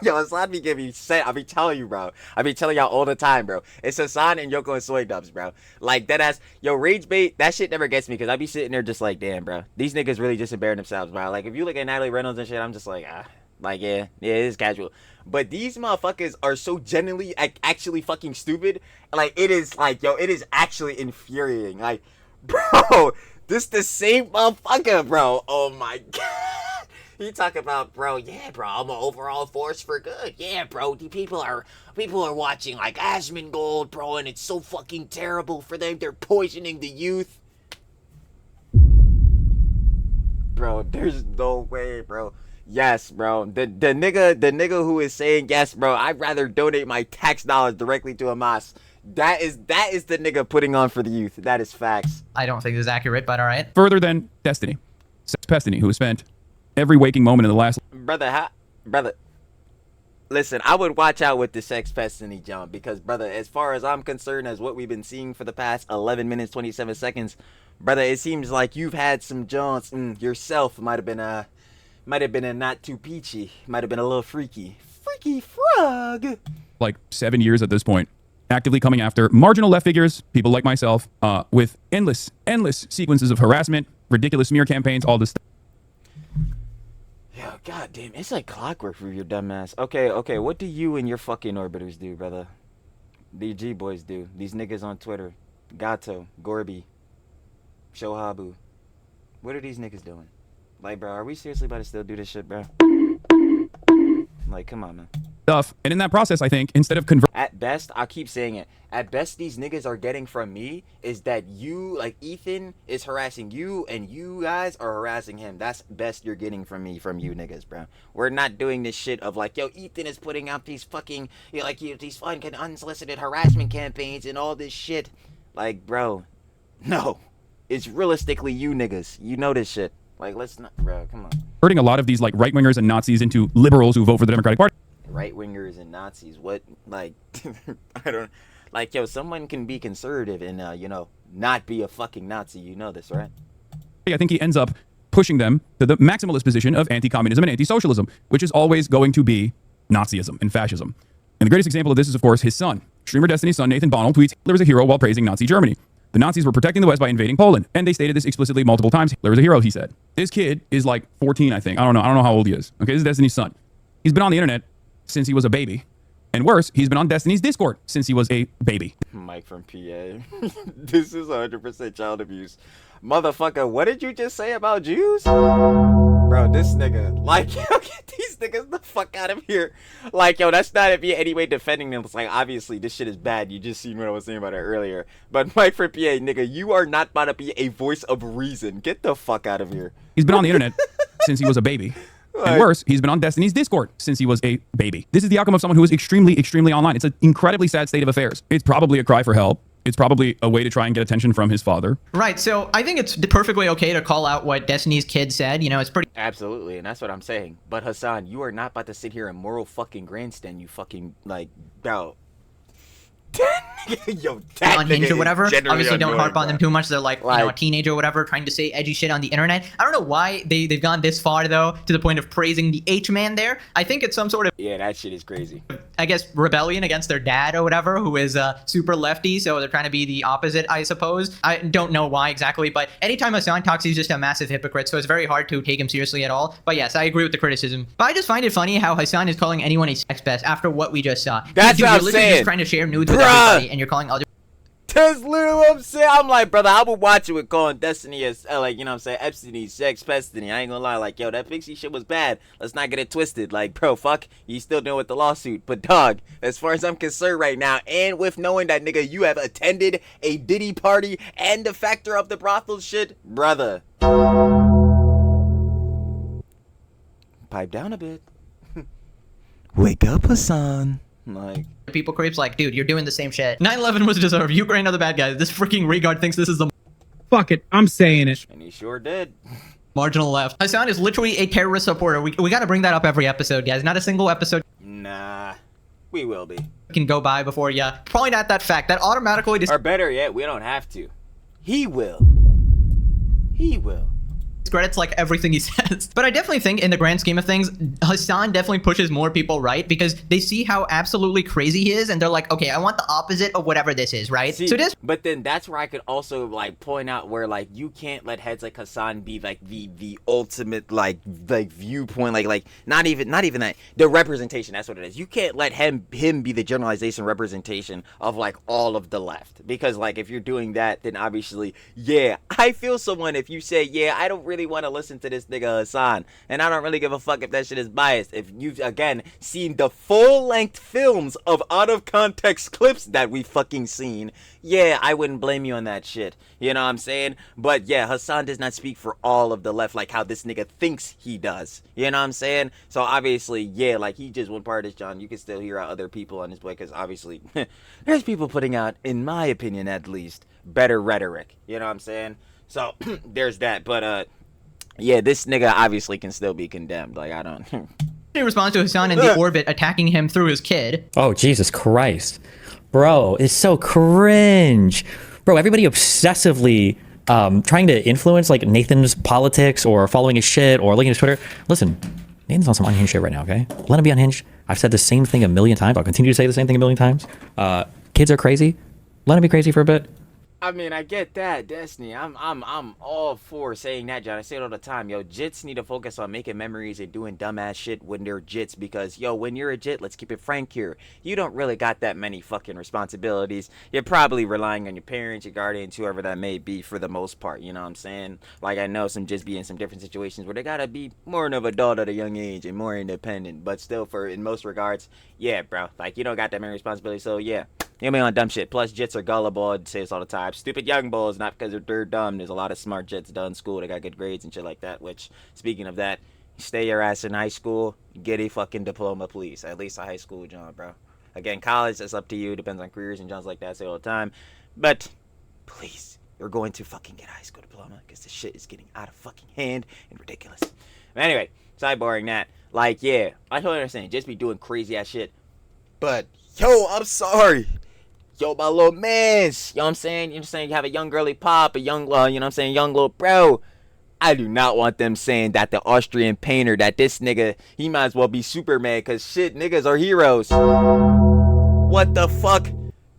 Speaker 2: Yo, Hasan be giving you set. I be telling you, bro. I be telling y'all all the time, bro. It's Hasan and Yoko and Soy Dubs, bro. Like, that ass... Yo, rage bait, that shit never gets me, because I be sitting there just like, damn, bro. These niggas really just embarrassing themselves, bro. Like, if you look at Natalie Reynolds and shit, I'm just like, like, yeah, it is casual. But these motherfuckers are so genuinely, actually fucking stupid. Like, it is, like, yo, it is actually infuriating. Like, bro, this the same motherfucker, bro. Oh, my God. He talk about, bro, yeah, bro, I'm an overall force for good. Yeah, bro, people are watching, like, Asmongold, bro, and it's so fucking terrible for them. They're poisoning the youth. Bro, there's no way, bro. Yes, bro. The nigga who is saying yes, bro, I'd rather donate my tax dollars directly to Hamas. That is the nigga putting on for the youth. That is facts.
Speaker 4: I don't think this is accurate, but all right.
Speaker 1: Further than Destiny. Sex Destiny, who has spent every waking moment of the last...
Speaker 2: Brother, listen, I would watch out with the Sex Destiny jump, because, brother, as far as I'm concerned, as what we've been seeing for the past 11 minutes, 27 seconds, brother, it seems like you've had some jaunts yourself. Might have been a not too peachy. Might have been a little freaky. Freaky frog.
Speaker 1: Like 7 years at this point. Actively coming after marginal left figures, people like myself, with endless sequences of harassment, ridiculous smear campaigns, all this stuff.
Speaker 2: Yo, goddamn, it's like clockwork for your dumbass. Okay, what do you and your fucking orbiters do, brother? The G boys do. These niggas on Twitter. Gato, Gorby, Shohabu. What are these niggas doing? Like, bro, are we seriously about to still do this shit, bro? Like, come on, man.
Speaker 1: Stuff. And in that process, I think, instead of
Speaker 2: best, I keep saying it, at best these niggas are getting from me is that you, like Ethan is harassing you and you guys are harassing him. That's best you're getting from me, from you niggas, bro. We're not doing this shit of like, yo, Ethan is putting out these fucking, you know, like these fucking unsolicited harassment campaigns and all this shit. Like, bro, no. It's realistically you niggas. You know this shit. Like, let's not, bro, come on.
Speaker 1: Hurting a lot of these like right-wingers and Nazis into liberals who vote for the Democratic Party.
Speaker 2: Right-wingers and Nazis, what, like, I don't, like, yo, someone can be conservative and, you know, not be a fucking Nazi. You know this, right?
Speaker 1: I think he ends up pushing them to the maximalist position of anti-communism and anti-socialism, which is always going to be Nazism and fascism. And the greatest example of this is, of course, his son. Streamer Destiny's son, Nathan Bonnell, tweets, Hitler was a hero while praising Nazi Germany. The Nazis were protecting the West by invading Poland, and they stated this explicitly multiple times. Hitler was a hero, he said. This kid is like 14, I think. I don't know how old he is. Okay, this is Destiny's son. He's been on the internet since he was a baby. And worse, he's been on Destiny's Discord since he was a baby.
Speaker 2: Mike from PA. This is 100% child abuse. Motherfucker, what did you just say about Jews? Bro, this nigga, like, yo, get these niggas the fuck out of here. Like, yo, that's not in any way defending them. It's like, obviously, this shit is bad. You just seen what I was saying about it earlier. But Mike from PA, nigga, you are not about to be a voice of reason. Get the fuck out of here.
Speaker 1: He's been on the internet since he was a baby. And worse, he's been on Destiny's Discord since he was a baby. This is the outcome of someone who is extremely, extremely online. It's an incredibly sad state of affairs. It's probably a cry for help. It's probably a way to try and get attention from his father.
Speaker 4: Right, so I think it's perfectly okay to call out what Destiny's kid said. You know, it's pretty...
Speaker 2: Absolutely, and that's what I'm saying. But Hasan, you are not about to sit here and moral fucking grandstand, you fucking, like, bro. Yo, that
Speaker 4: unhinged or whatever. Obviously, don't harp on them too much. They're like, you know, a teenager or whatever, trying to say edgy shit on the internet. I don't know why they've gone this far, though, to the point of praising the H-man there. I think it's some sort of...
Speaker 2: Yeah, that shit is crazy.
Speaker 4: I guess rebellion against their dad or whatever, who is super lefty, so they're trying to be the opposite, I suppose. I don't know why exactly, but anytime Hasan talks, he's just a massive hypocrite, so it's very hard to take him seriously at all. But yes, I agree with the criticism. But I just find it funny how Hasan is calling anyone a sex pest after what we just saw.
Speaker 2: That's
Speaker 4: Dude,
Speaker 2: what I'm
Speaker 4: you're
Speaker 2: saying.
Speaker 4: just trying to share nudes with everybody, and you're calling other...
Speaker 2: That's literally what I'm saying. I'm like, brother, I would watch it with calling Destiny as, like, you know what I'm saying, Epstein, sex, pestiny. I ain't gonna lie, like, yo, that Pixie shit was bad. Let's not get it twisted. Like, bro, fuck, you still dealing with the lawsuit. But, dog, as far as I'm concerned right now, and with knowing that, nigga, you have attended a Diddy party and the factor of the brothel shit, brother. Pipe down a bit. Wake up, Hasan. Like...
Speaker 4: people creeps like, dude, you're doing the same shit. 9/11 was deserved. Ukraine are the bad guys. This freaking regard thinks this is the...
Speaker 12: Fuck it, I'm saying it.
Speaker 2: And he sure did.
Speaker 4: Marginal left. Hasan is literally a terrorist supporter. We gotta bring that up every episode, guys. Not a single episode...
Speaker 2: Nah, we will be.
Speaker 4: ...can go by before you point out that fact. That automatically...
Speaker 2: Or better yet, we don't have to. He will. He will.
Speaker 4: Credits like everything he says. But I definitely think in the grand scheme of things, Hasan definitely pushes more people right because they see how absolutely crazy he is and they're like, okay, I want the opposite of whatever this is, right?
Speaker 2: See,
Speaker 4: so this...
Speaker 2: But then that's where I could also like point out where like you can't let heads like Hasan be like the ultimate like viewpoint, like not even that, the representation, that's what it is. You can't let him be the generalization representation of like all of the left, because like if you're doing that, then obviously, yeah, I feel someone if you say, yeah, I don't really want to listen to this nigga Hasan, and I don't really give a fuck if that shit is biased. If you've again seen the full-length films of out-of-context clips that we fucking seen, yeah, I wouldn't blame you on that shit. You know what I'm saying? But yeah, Hasan does not speak for all of the left like how this nigga thinks he does. You know what I'm saying? So obviously, yeah, like he just one part of this, John. You can still hear out other people on his way, because obviously there's people putting out, in my opinion at least, better rhetoric. You know what I'm saying? So there's that. But yeah, this nigga obviously can still be condemned. Like, I don't...
Speaker 4: In response to Hasan in the orbit attacking him through his kid.
Speaker 14: Oh, Jesus Christ. Bro, it's so cringe. Bro, everybody obsessively trying to influence, like, Nathan's politics or following his shit or looking at his Twitter. Listen, Nathan's on some unhinged shit right now, okay? Let him be unhinged. I've said the same thing a million times. I'll continue to say the same thing a million times. Kids are crazy. Let him be crazy for a bit.
Speaker 2: I mean, I get that, Destiny. I'm all for saying that, John. I say it all the time. Yo, jits need to focus on making memories and doing dumbass shit when they're jits because, yo, when you're a jit, let's keep it frank here. You don't really got that many fucking responsibilities. You're probably relying on your parents, your guardians, whoever that may be for the most part. You know what I'm saying? Like, I know some jits be in some different situations where they gotta be more of an adult at a young age and more independent. But still, in most regards, yeah, bro. Like, you don't got that many responsibilities, so yeah. You mean on dumb shit. Plus, jits are gullible. I'd say this all the time. Stupid young bulls, not because they're dumb. There's a lot of smart jits done in school. They got good grades and shit like that. Which, speaking of that, stay your ass in high school. Get a fucking diploma, please. At least a high school, John, bro. Again, college, that's up to you. Depends on careers and Johns like that. I say all the time. But, please, you're going to fucking get a high school diploma because this shit is getting out of fucking hand and ridiculous. But anyway, sideboarding that. Like, yeah, I totally understand. Just be doing crazy ass shit. But, yo, I'm sorry. Yo, my little mans, you know what I'm saying? You know what I'm saying? You have a young girly pop, a young, you know what I'm saying, young little bro. I do not want them saying that the Austrian painter, that this nigga, he might as well be Superman, because shit, niggas are heroes. What the fuck?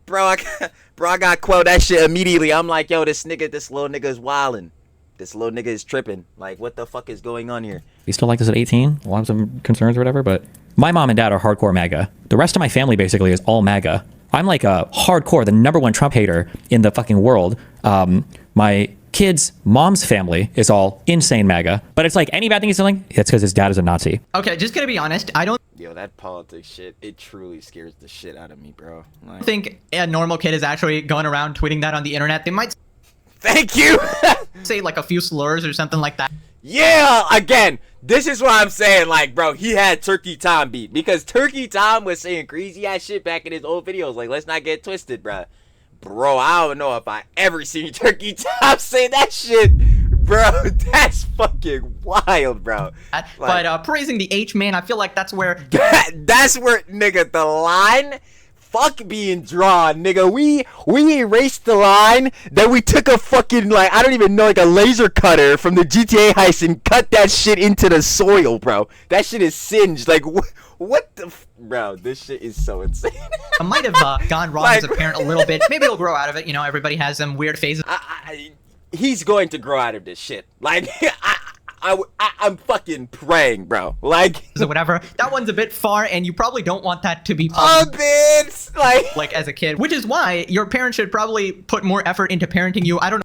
Speaker 2: Bro, I got quelled that shit immediately. I'm like, yo, this little nigga is wildin'. This little nigga is tripping. Like, what the fuck is going on here?
Speaker 14: We still like this at 18. We'll have some concerns or whatever, but my mom and dad are hardcore MAGA. The rest of my family basically is all MAGA. I'm like a hardcore, the #1 Trump hater in the fucking world. My kid's mom's family is all insane MAGA, but it's like any bad thing he's doing, it's because his dad is a Nazi.
Speaker 4: Okay, just gonna be honest, I don't
Speaker 2: Yo, that politics shit, it truly scares the shit out of me, bro. Like,
Speaker 4: think a normal kid is actually going around tweeting that on the internet. They might
Speaker 2: thank you!
Speaker 4: say like a few slurs or something like that.
Speaker 2: Yeah, again, this is what I'm saying, like, bro, he had Turkey Tom beat, because Turkey Tom was saying crazy ass shit back in his old videos, like, let's not get twisted, bro. Bro, I don't know if I ever seen Turkey Tom say that shit, bro. That's fucking wild, bro.
Speaker 4: Like,
Speaker 2: Like,
Speaker 4: praising the H-man, I feel like that's where
Speaker 2: that's where, nigga, the line, fuck being drawn, nigga. We erased the line, then we took a fucking, like, I don't even know, like a laser cutter from the GTA heist and cut that shit into the soil, bro. That shit is singed. Like, what the bro, this shit is so insane.
Speaker 4: I might have gone wrong as a parent a little bit. Maybe he'll grow out of it. You know, everybody has some weird phases.
Speaker 2: He's going to grow out of this shit. Like, I'm fucking praying, bro. Like,
Speaker 4: or whatever. That one's a bit far, and you probably don't want that to be
Speaker 2: a bit
Speaker 4: like as a kid, which is why your parents should probably put more effort into parenting you. I don't know.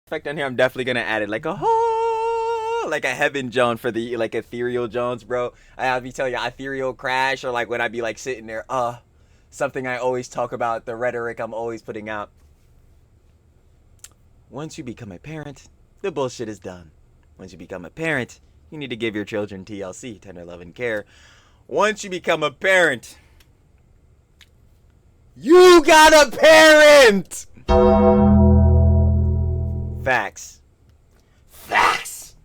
Speaker 2: Effect on here, I'm definitely gonna add it like like a heaven Joan for the like ethereal Jones, bro. I'll be telling you ethereal crash, or like when I be like sitting there, something I always talk about, the rhetoric I'm always putting out. Once you become a parent, the bullshit is done. Once you become a parent, you need to give your children TLC, tender love and care. Once you become a parent, you got a parent! Facts. Facts!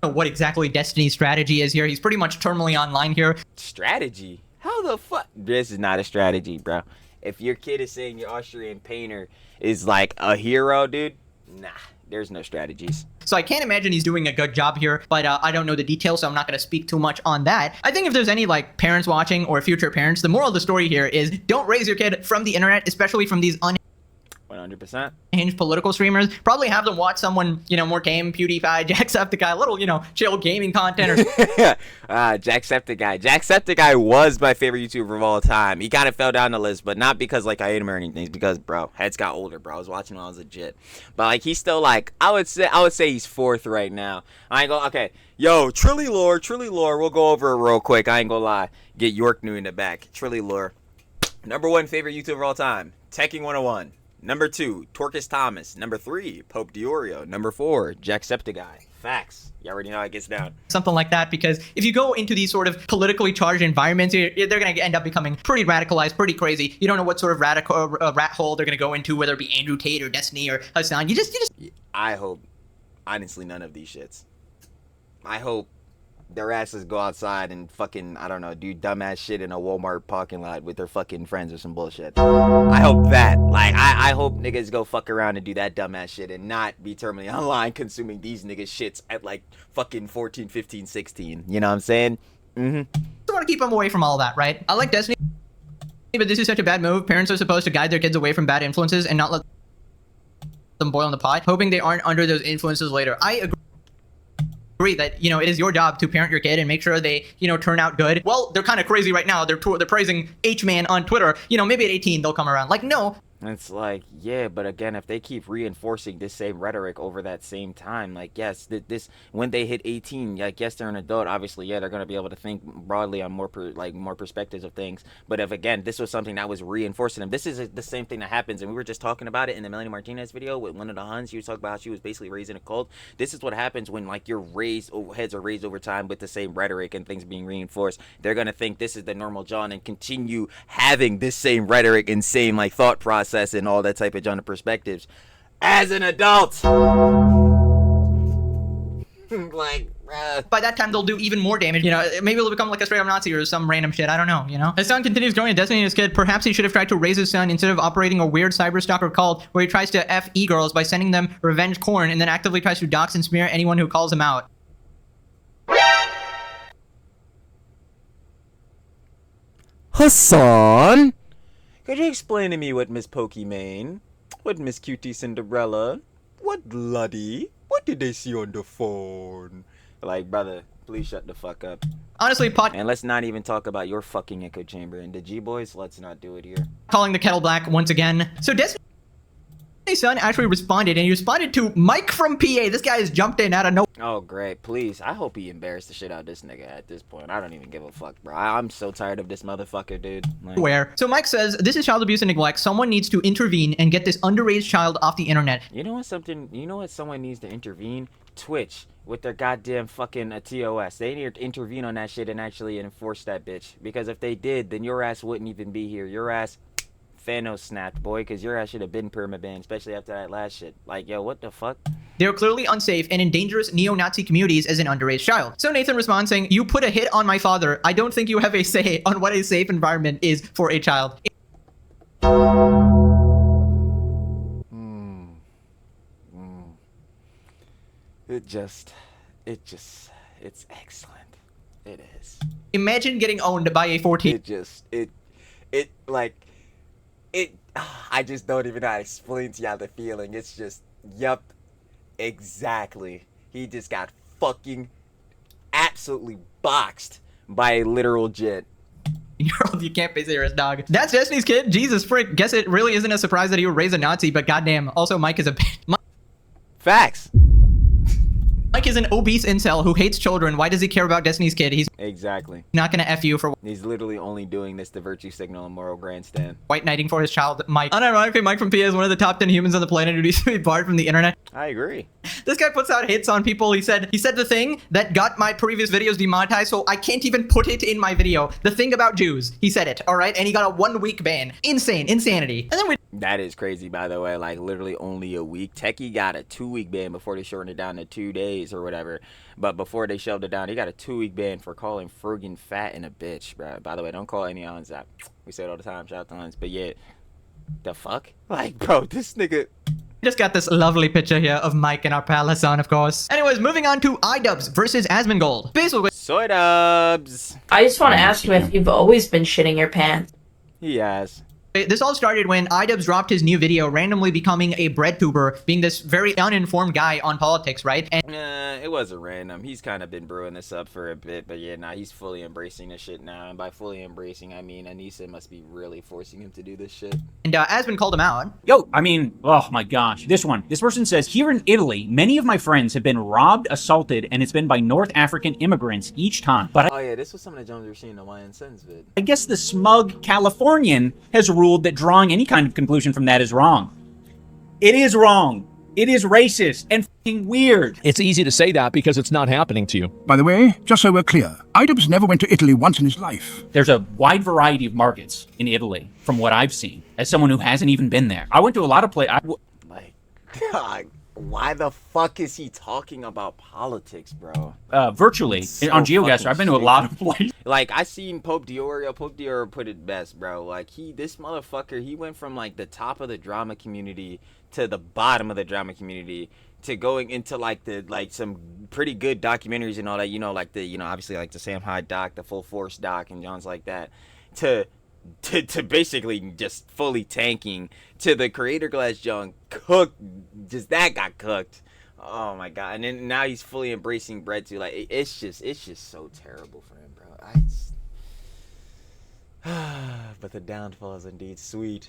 Speaker 4: What exactly Destiny's strategy is here. He's pretty much terminally online here.
Speaker 2: Strategy? How the fuck? This is not a strategy, bro. If your kid is saying your Austrian painter is like a hero, dude, nah, there's no strategies.
Speaker 4: So I can't imagine he's doing a good job here, but I don't know the details, so I'm not going to speak too much on that. I think if there's any like parents watching or future parents, the moral of the story here is don't raise your kid from the internet, especially from these
Speaker 2: 100%.
Speaker 4: Unhinged political streamers. Probably have them watch someone, you know, more game, PewDiePie, Jacksepticeye, little, you know, chill gaming content. Or
Speaker 2: Jacksepticeye. Jacksepticeye was my favorite YouTuber of all time. He kind of fell down the list, but not because like I hate him or anything. It's because, bro, heads got older, bro. I was watching when I was legit. But like he's still like, I would say he's 4th right now. I ain't gonna, okay. Yo, Trilly Lore, we'll go over it real quick. I ain't gonna lie. Get York New in the back. Trilly Lore. #1 favorite YouTuber of all time. Teching 101. #2, Torcus Thomas. #3, Pope Diorio. #4, Jacksepticeye. Facts. You already know how it gets down.
Speaker 4: Something like that, because if you go into these sort of politically charged environments, they're going to end up becoming pretty radicalized, pretty crazy. You don't know what sort of radical rat hole they're going to go into, whether it be Andrew Tate or Destiny or Hasan. You just.
Speaker 2: I hope, honestly, none of these shits. I hope their asses go outside and fucking, I don't know, do dumbass shit in a Walmart parking lot with their fucking friends or some bullshit. I hope that. Like, I hope niggas go fuck around and do that dumbass shit and not be terminally online consuming these niggas shits at like fucking 14, 15, 16. You know what I'm saying?
Speaker 4: What want to keep them away from all that, right? I like Destiny, but this is such a bad move. Parents are supposed to guide their kids away from bad influences and not let them boil in the pot, hoping they aren't under those influences later. I agree that, you know, it is your job to parent your kid and make sure they, you know, turn out good. Well, they're kind of crazy right now. They're praising H-Man on Twitter. You know, maybe at 18 they'll come around. Like, no.
Speaker 2: It's like, yeah, but again, if they keep reinforcing this same rhetoric over that same time, like, yes, this when they hit 18, like, yes, they're an adult. Obviously, yeah, they're gonna be able to think broadly on more perspectives of things. But if again, this was something that was reinforcing them, this is the same thing that happens, and we were just talking about it in the Melanie Martinez video with one of the Huns. She was talking about how she was basically raised in a cult. This is what happens when like you're raised, heads are raised over time with the same rhetoric and things being reinforced. They're gonna think this is the normal John and continue having this same rhetoric and same like thought process and all that type of genre perspectives as an adult. Like,
Speaker 4: by that time they'll do even more damage. You know, maybe they'll become like a straight up Nazi or some random shit. I don't know, you know? His son continues growing a Destiny in his kid. Perhaps he should have tried to raise his son instead of operating a weird cyberstalker cult where he tries to F e-girls by sending them revenge corn and then actively tries to dox and smear anyone who calls him out.
Speaker 2: Hasan, could you explain to me what Miss Pokimane, what Miss Cutie Cinderella, what Luddy, what did they see on the phone? Like, brother, please shut the fuck up.
Speaker 4: Honestly,
Speaker 2: and let's not even talk about your fucking echo chamber. And the G-boys, let's not do it here.
Speaker 4: Calling the kettle black once again. So Destiny's son actually responded, and he responded to Mike from PA. This guy has jumped in out of nowhere.
Speaker 2: Oh, great. Please. I hope he embarrassed the shit out of this nigga at this point. I don't even give a fuck, bro. I'm so tired of this motherfucker, dude. Like,
Speaker 4: where? So Mike says, this is child abuse and neglect. Someone needs to intervene and get this underage child off the internet.
Speaker 2: You know what someone needs to intervene? Twitch. With their goddamn fucking TOS. They need to intervene on that shit and actually enforce that bitch. Because if they did, then your ass wouldn't even be here. Your ass Thanos snapped, boy, because your ass should have been permabanned, especially after that last shit. Like, yo, what the fuck?
Speaker 4: They're clearly unsafe and in dangerous neo-Nazi communities as an underage child. So Nathan responds saying, you put a hit on my father. I don't think you have a say on what a safe environment is for a child.
Speaker 2: It's excellent. It is.
Speaker 4: Imagine getting owned by a 14.
Speaker 2: I just don't even know how to explain to y'all the feeling. It's just, yup, exactly. He just got fucking absolutely boxed by a literal jet.
Speaker 4: You can't be serious, dog. That's Destiny's kid. Jesus frick. Guess it really isn't a surprise that he would raise a Nazi, but goddamn. Also, Mike is a bitch.
Speaker 2: Facts.
Speaker 4: Mike is an obese incel who hates children. Why does he care about Destiny's kid? He's
Speaker 2: exactly
Speaker 4: not gonna F you for.
Speaker 2: He's literally only doing this to virtue signal and moral grandstand.
Speaker 4: White knighting for his child, Mike. Unironically, Mike from PA is one of the top 10 humans on the planet who needs to be barred from the internet.
Speaker 2: I agree.
Speaker 4: This guy puts out hits on people. He said the thing that got my previous videos demonetized, so I can't even put it in my video. The thing about Jews. He said it, all right? And he got a 1-week ban. Insane. Insanity. And then
Speaker 2: that is crazy, by the way. Like, literally only a week. Techie got a 2-week ban before they shortened it down to 2 days or whatever. But before they shelved it down, he got a 2-week ban for calling Fergan fat and a bitch, bro. By the way, don't call any Huns that. We say it all the time. Shout out to Huns. But yeah, the fuck? Like, bro, this nigga.
Speaker 4: Just got this lovely picture here of Mike and our pal Hasan, of course. Anyways, moving on to Idubbbz versus Asmongold. Basically,
Speaker 2: Idubbbz.
Speaker 13: I just want to ask you if you've always been shitting your pants.
Speaker 2: He has.
Speaker 4: This all started when Idubbbz dropped his new video, randomly becoming a bread tuber, being this very uninformed guy on politics, right? And
Speaker 2: it wasn't random. He's kind of been brewing this up for a bit, but yeah, nah, he's fully embracing this shit now. And by fully embracing, I mean Anissa must be really forcing him to do this shit.
Speaker 4: And Asmon called him out.
Speaker 15: Yo, I mean, oh my gosh, this person says, here in Italy, many of my friends have been robbed, assaulted, and it's been by North African immigrants each time. But
Speaker 2: oh yeah, this was some of the Jones we were seeing in the YNSen's vid.
Speaker 15: I guess the smug Californian has ruled that drawing any kind of conclusion from that is wrong. It is wrong. It is racist and fucking weird.
Speaker 16: It's easy to say that because it's not happening to you.
Speaker 17: By the way, just so we're clear, Idubbbz never went to Italy once in his life.
Speaker 15: There's a wide variety of markets in Italy, from what I've seen, as someone who hasn't even been there. I went to a lot of places.
Speaker 2: My God, why the fuck is he talking about politics, bro?
Speaker 15: Virtually
Speaker 2: So
Speaker 15: on GeoGuessr,
Speaker 2: fucking
Speaker 15: I've been to a lot of places.
Speaker 2: Like, I seen Pope Diorio. Pope Diorio put it best, bro. Like, this motherfucker, he went from like the top of the drama community to the bottom of the drama community to going into like some pretty good documentaries and all that. You know, like obviously like the Sam Hyde doc, the Full Force doc, and John's like that. To basically just fully tanking to the Creator Glass John cooked, just that got cooked. Oh my god! And then now he's fully embracing bread too. Like it's just so terrible for him, bro. But the downfall is indeed sweet,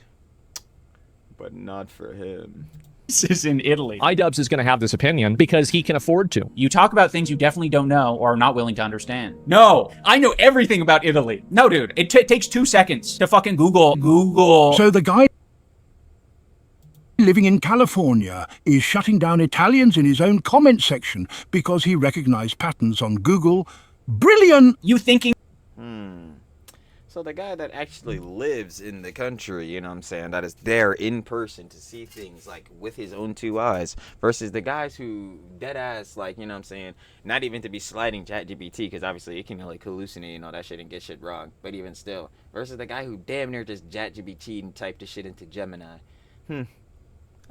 Speaker 2: but not for him.
Speaker 15: This is in Italy.
Speaker 16: Idubbbz is going to have this opinion because he can afford to.
Speaker 15: You talk about things you definitely don't know or are not willing to understand. No, I know everything about Italy. No, dude, it takes 2 seconds to fucking Google.
Speaker 17: So the guy living in California is shutting down Italians in his own comment section because he recognized patterns on Google. Brilliant!
Speaker 15: You thinking...
Speaker 2: So the guy that actually lives in the country, you know what I'm saying, that is there in person to see things like with his own 2 eyes versus the guys who dead ass, like, you know what I'm saying, not even to be sliding ChatGPT because obviously it can like hallucinate and all that shit and get shit wrong, but even still, versus the guy who damn near just ChatGPT and typed the shit into Gemini.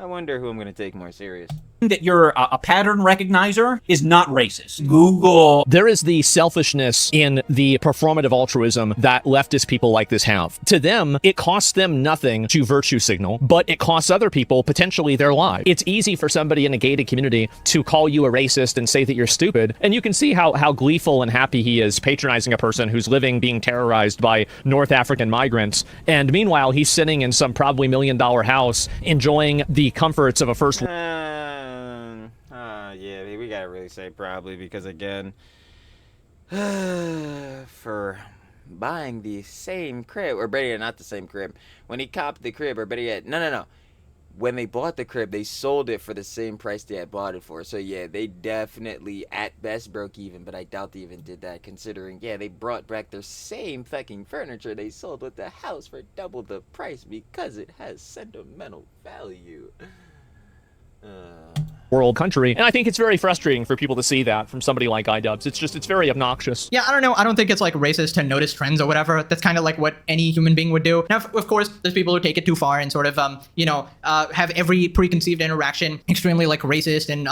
Speaker 2: I wonder who I'm going to take more serious.
Speaker 15: That you're a pattern recognizer is not racist. Google.
Speaker 16: There is the selfishness in the performative altruism that leftist people like this have. To them, it costs them nothing to virtue signal, but it costs other people potentially their lives. It's easy for somebody in a gated community to call you a racist and say that you're stupid, and you can see how gleeful and happy he is patronizing a person who's living being terrorized by North African migrants, and meanwhile he's sitting in some probably $1 million house enjoying the comforts of a first...
Speaker 2: Yeah, we gotta really say probably because again, for buying the same crib, or better yet, not the same crib, when he copped the crib, or better yet, no, when they bought the crib, they sold it for the same price they had bought it for. So yeah, they definitely at best broke even, but I doubt they even did that considering, yeah, they brought back their same fucking furniture they sold with the house for double the price because it has sentimental value.
Speaker 16: World country, and I think it's very frustrating for people to see that from somebody like Idubbbz. It's very obnoxious.
Speaker 4: Yeah, I don't know. I don't think it's like racist to notice trends or whatever. That's kind of like what any human being would do. Now, of course, there's people who take it too far and sort of, have every preconceived interaction extremely like racist and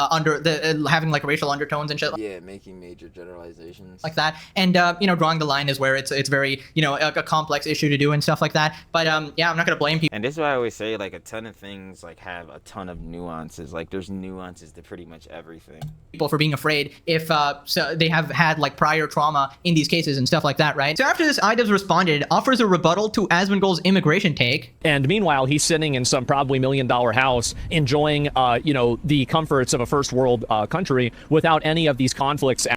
Speaker 4: having like racial undertones and shit.
Speaker 2: Yeah, making major generalizations
Speaker 4: like that. And drawing the line is where it's very a complex issue to do and stuff like that. But yeah, I'm not gonna blame people.
Speaker 2: And this is why I always say like a ton of things like have a ton of nuances. Like there's nuances to pretty much everything.
Speaker 4: People for being afraid if so they have had like prior trauma in these cases and stuff like that, right? So after this, Idubbbz responded, offers a rebuttal to Asmongold's immigration take.
Speaker 16: And meanwhile, he's sitting in some probably $1 million house enjoying, the comforts of a first world country without any of these conflicts.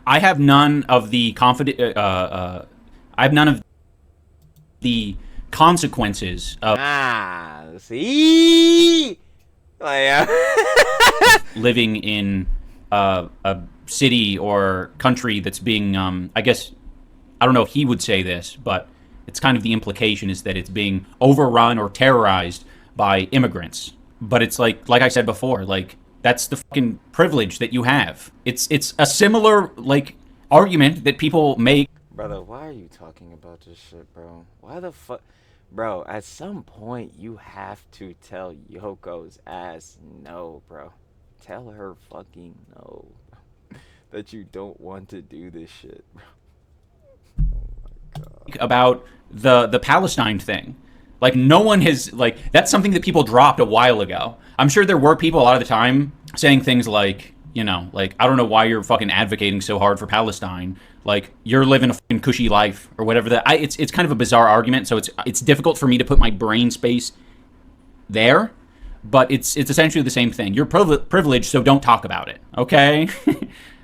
Speaker 15: I have none of the consequences of
Speaker 2: see
Speaker 15: living in a city or country that's being I guess I don't know if he would say this, but it's kind of the implication is that it's being overrun or terrorized by immigrants. But it's like I said before, like that's the fucking privilege that you have. It's a similar like argument that people make.
Speaker 2: Brother, why are you talking about this shit, bro? Why the fuck? Bro, at some point, you have to tell Yoko's ass no, bro. Tell her fucking no. That you don't want to do this shit, bro. Oh my God.
Speaker 15: About the Palestine thing. Like, no one has, like, that's something that people dropped a while ago. I'm sure there were people a lot of the time saying things like, like, I don't know why you're fucking advocating so hard for Palestine. Like, you're living a fucking cushy life or whatever. It's kind of a bizarre argument, so it's difficult for me to put my brain space there. But it's essentially the same thing. You're privileged, so don't talk about it, okay?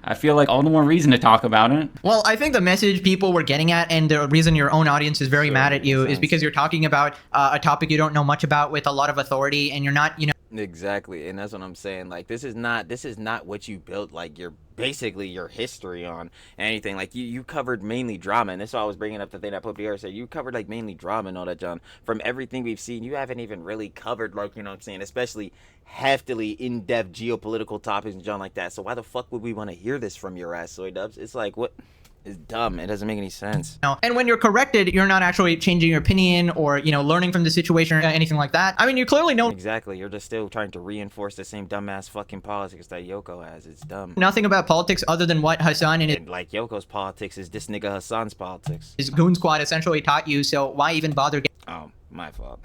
Speaker 15: I feel like all the more reason to talk about it.
Speaker 4: Well, I think the message people were getting at, and the reason your own audience is very mad at you, is because you're talking about a topic you don't know much about with a lot of authority, and you're not,
Speaker 2: Exactly, and that's what I'm saying. Like, this is not what you built like your basically your history on anything. Like you covered mainly drama, and that's why I was bringing up the thing that Pope Dior said. You covered like mainly drama and all that, John. From everything we've seen, you haven't even really covered, like, you know what I'm saying, especially heftily in-depth geopolitical topics and John like that. So why the fuck would we want to hear this from your ass, Soy Dubs? It's like, what? It's dumb. It doesn't make any sense.
Speaker 4: And when you're corrected, you're not actually changing your opinion or, you know, learning from the situation or anything like that. I mean, you clearly know
Speaker 2: exactly. You're just still trying to reinforce the same dumbass fucking politics that Yoko has. It's dumb.
Speaker 4: nothing about politics other than what Hasan and
Speaker 2: Like, Yoko's politics is this nigga Hasan's politics.
Speaker 4: his goon squad essentially taught you, so why even bother
Speaker 2: Oh, my fault.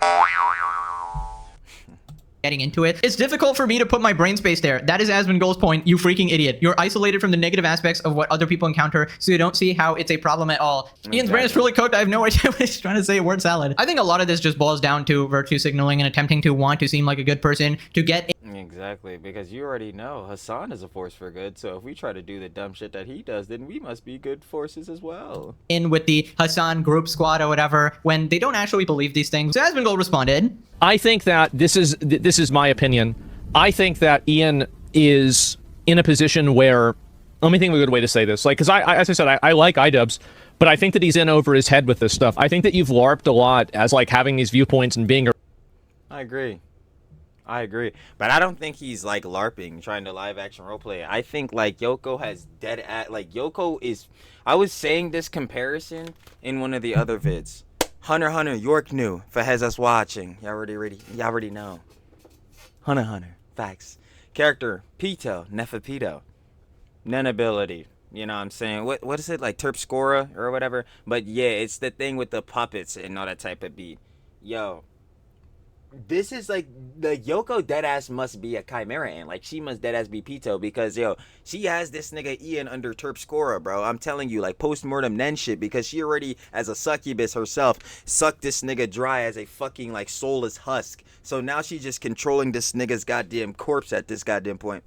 Speaker 4: getting into it? It's difficult for me to put my brain space there. That is Asmongold's point, you freaking idiot. You're isolated from the negative aspects of what other people encounter, so you don't see how it's a problem at all. Ian's brain is truly cooked. I have no idea what he's trying to say, word salad. I think a lot of this just boils down to virtue signaling and attempting to want to seem like a good person to get
Speaker 2: Exactly, because you already know Hasan is a force for good, so if we try to do the dumb shit that he does, then we must be good forces as well.
Speaker 4: in with the Hasan group squad or whatever when they don't actually believe these things. So Asmongold responded,
Speaker 16: I think that this is my opinion. I think that Ian is in a position where, let me think of a good way to say this. Like, because as I said, I like Idubbbz, but I think that he's in over his head with this stuff. I think that you've LARPed a lot as like having these viewpoints and being.
Speaker 2: I agree, but I don't think he's like LARPing, trying to live action roleplay. I think like Yoko has Yoko is. I was saying this comparison in one of the other vids. Hunter, York knew for Hasan'S watching. Y'all already know. Hunter, facts. Character, Pito, Nefapito. None ability. You know what I'm saying? What is it, like Terpscora or whatever? But yeah, it's the thing with the puppets and all that type of beat. Yo. This is like the Yoko deadass must be a chimera ant. Like, she must deadass be Pito because, yo, she has this nigga Ian under Terpscora, bro. I'm telling you, like, post-mortem Nen shit, because she already, as a succubus herself, sucked this nigga dry as a fucking, like, soulless husk. So now she's just controlling this nigga's goddamn corpse at this goddamn point.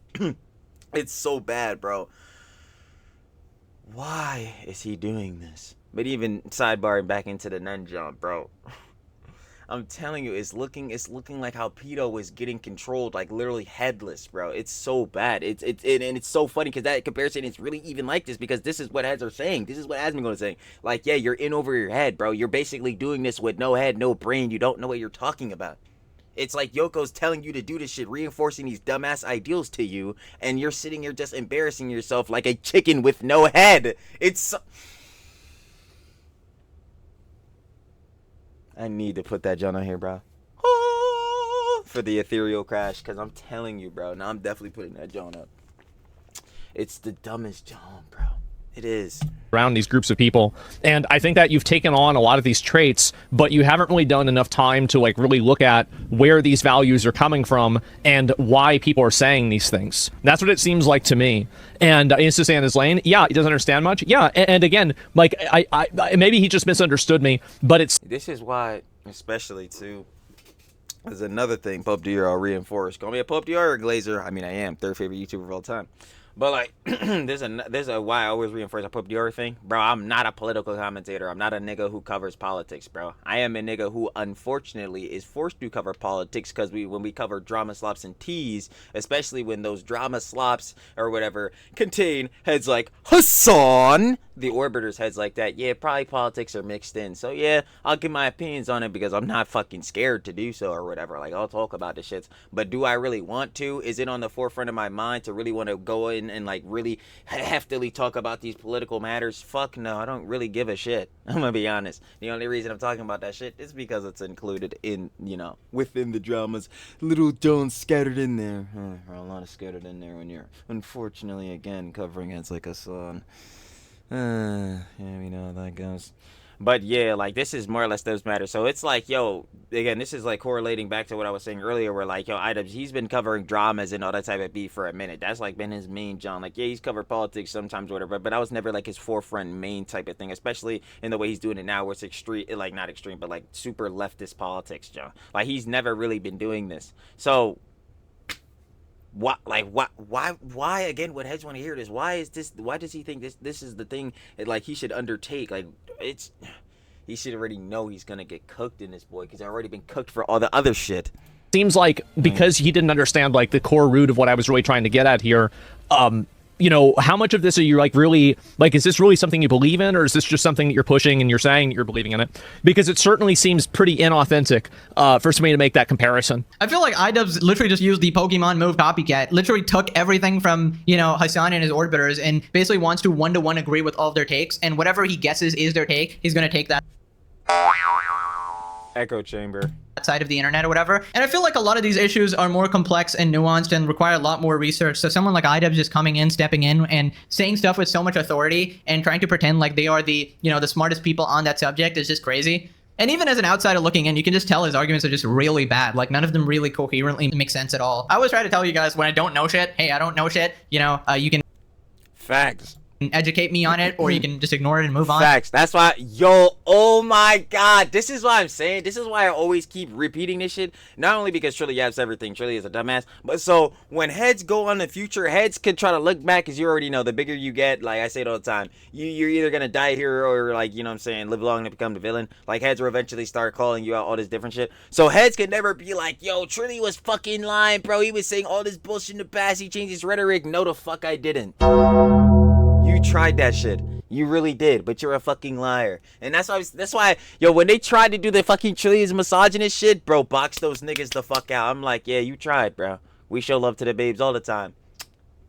Speaker 2: It's so bad, bro. Why is he doing this? But even sidebarring back into the Nen jump, bro. I'm telling you, it's looking like how Pito was getting controlled, like literally headless, bro. It's so bad. And it's so funny because that comparison is really even like this, because this is what heads are saying. This is what Asmongold is saying. Like, yeah, you're in over your head, bro. You're basically doing this with no head, no brain. You don't know what you're talking about. It's like Yoko's telling you to do this shit, reinforcing these dumbass ideals to you, and you're sitting here just embarrassing yourself like a chicken with no head. It's I need to put that John on here, bro. For the ethereal crash, because I'm telling you, bro. Now I'm definitely putting that John up. It's the dumbest John, bro. It is.
Speaker 16: Around these groups of people, and I think that you've taken on a lot of these traits, but you haven't really done enough time to like really look at where these values are coming from and why people are saying these things. That's what it seems like to me. And it's to stay in his lane. Yeah, he doesn't understand much. Yeah, and again, like I maybe he just misunderstood me, but it's.
Speaker 2: This is why, especially too. There's another thing Pope Dior I'll reinforce. Call me a Pope Dior or a Glazer. I mean, I am third favorite YouTuber of all time. But like, there's a why I always reinforce a Pope Dior thing, bro. I'm not a political commentator. I'm not a nigga who covers politics, bro. I am a nigga who unfortunately is forced to cover politics because when we cover drama slops and teas, especially when those drama slops or whatever contain heads like Hasan, the orbiters heads like that. Yeah, probably politics are mixed in. So yeah, I'll give my opinions on it because I'm not fucking scared to do so or whatever. Like, I'll talk about the shits. But do I really want to? Is it on the forefront of my mind to really want to go in and like really heftily talk about these political matters? Fuck no, I don't really give a shit. I'm gonna be honest. The only reason I'm talking about that shit is because it's included in, you know, within the dramas. Little Jones scattered in there. Or a lot of scattered in there when you're unfortunately again covering heads like Hasan. Yeah, we know how that goes. But yeah, like, this is more or less those matters. So it's like, yo, again, this is like correlating back to what I was saying earlier, where like, yo, Idubbbz, he's been covering dramas and all that type of beef for a minute. That's like been his main John. Like, yeah, he's covered politics sometimes, whatever, but that was never like his forefront main type of thing, especially in the way he's doing it now, where it's extreme, like not extreme, but like super leftist politics, John. Like, he's never really been doing this. So why again, what heads want to hear this? Why does he think this is the thing that like he should undertake? Like, he should already know he's gonna get cooked in this, boy, because I've already been cooked for all the other shit.
Speaker 16: Seems like because he didn't understand like the core root of what I was really trying to get at here, you know, how much of this are you like really, like, is this really something you believe in, or is this just something that you're pushing and you're saying that you're believing in it? Because it certainly seems pretty inauthentic for somebody to make that comparison.
Speaker 4: I feel like Idubbbz literally just used the Pokemon move copycat, literally took everything from, you know, Hasan and his orbiters and basically wants to one-to-one agree with all of their takes, and whatever he guesses is their take, he's going to take that
Speaker 2: Echo chamber
Speaker 4: side of the internet or whatever. And I feel like a lot of these issues are more complex and nuanced and require a lot more research. So someone like Idubbbz just coming in, stepping in and saying stuff with so much authority and trying to pretend like they are the, you know, the smartest people on that subject is just crazy. And even as an outsider looking in, you can just tell his arguments are just really bad. Like, none of them really coherently make sense at all. I always try to tell you guys when I don't know shit, hey, I don't know shit, you know, you can
Speaker 2: facts
Speaker 4: educate me on it, or you can just ignore it and move on.
Speaker 2: Facts. That's why, yo, oh my god, this is why I'm saying, this is why I always keep repeating this shit. Not only because Trilly yaps everything, Trilly is a dumbass, but so when heads go on the future, heads can try to look back, because you already know, the bigger you get, like I say it all the time, you're either gonna die here or, like, you know what I'm saying, live long and become the villain. Like, heads will eventually start calling you out all this different shit. So heads can never be like, yo, Trilly was fucking lying, bro. He was saying all this bullshit in the past. He changed his rhetoric. No, the fuck I didn't. You tried that shit. You really did, but you're a fucking liar. And that's why, yo, when they tried to do the fucking Trilly's misogynist shit, bro, box those niggas the fuck out. I'm like, yeah, you tried, bro. We show love to the babes all the time.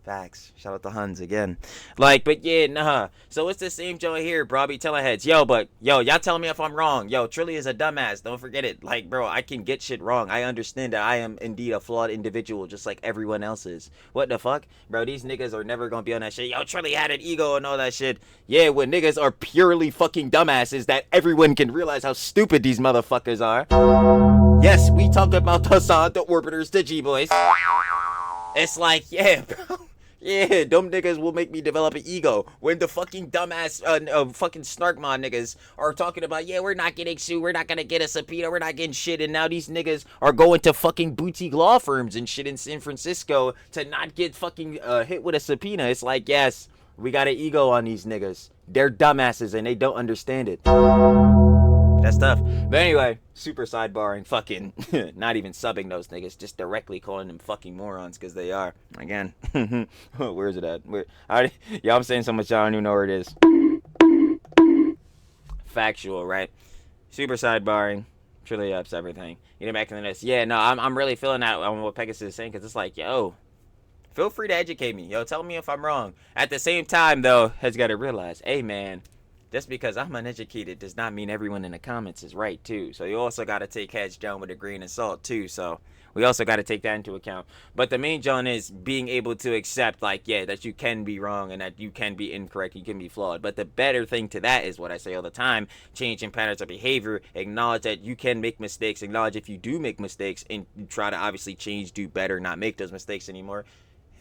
Speaker 2: Facts. Shout out to Huns again. Like, but yeah, nah. So it's the same joint here, bro. I be telling heads, yo, but yo, y'all tell me if I'm wrong. Yo, Trilly is a dumbass. Don't forget it. Like, bro, I can get shit wrong. I understand that I am indeed a flawed individual, just like everyone else is. What the fuck? Bro, these niggas are never gonna be on that shit. Yo, Trilly had an ego and all that shit. Yeah, when niggas are purely fucking dumbasses that everyone can realize how stupid these motherfuckers are. Yes, we talked about Hasan, the orbiters, the G-boys. It's like, yeah, bro. Yeah, dumb niggas will make me develop an ego. When the fucking dumbass, fucking snarkmon niggas are talking about, yeah, we're not getting sued, we're not gonna get a subpoena, we're not getting shit, and now these niggas are going to fucking boutique law firms and shit in San Francisco to not get fucking hit with a subpoena. It's like, yes, we got an ego on these niggas. They're dumbasses and they don't understand it. That's tough. But anyway, super sidebarring, fucking not even subbing those niggas, just directly calling them fucking morons, because they are. Again, where is it at? Yeah, I'm saying so much I don't even know where it is. Factual, right? Super sidebarring, truly ups everything. You know, back in the list. Yeah, no, I'm really feeling that on what Pegasus is saying, because it's like, yo, feel free to educate me. Yo, tell me if I'm wrong. At the same time, though, has got to realize, hey, man, just because I'm uneducated does not mean everyone in the comments is right, too. So you also got to take heads down with a grain of salt, too. So we also got to take that into account. But the main John is being able to accept, like, yeah, that you can be wrong and that you can be incorrect, you can be flawed. But the better thing to that is what I say all the time, changing patterns of behavior, acknowledge that you can make mistakes, acknowledge if you do make mistakes, and try to obviously change, do better, not make those mistakes anymore,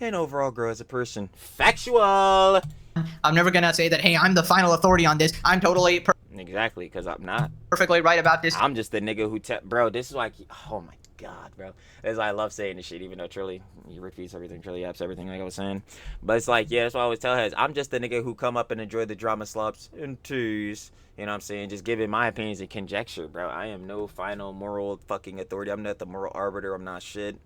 Speaker 2: and overall grow as a person. Factual!
Speaker 4: I'm never gonna say that, hey, I'm the final authority on this. I'm totally
Speaker 2: exactly, because I'm not
Speaker 4: perfectly right about this.
Speaker 2: I'm just the nigga who bro, this is why oh my god, bro. This is why I love saying this shit, even though Trilly, he repeats everything, Trilly apps everything, like I was saying. But it's like, yeah, that's why I always tell heads, I'm just the nigga who come up and enjoy the drama slops and tease. You know what I'm saying? Just giving my opinions and conjecture, bro. I am no final moral fucking authority. I'm not the moral arbiter. I'm not shit.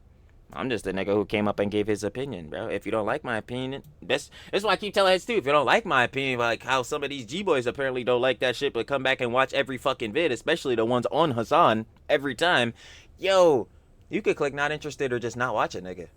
Speaker 2: I'm just the nigga who came up and gave his opinion, bro. If you don't like my opinion, that's why I keep telling heads too. If you don't like my opinion, like how some of these G-boys apparently don't like that shit, but come back and watch every fucking vid, especially the ones on Hasan every time. Yo, you could click not interested or just not watch it, nigga.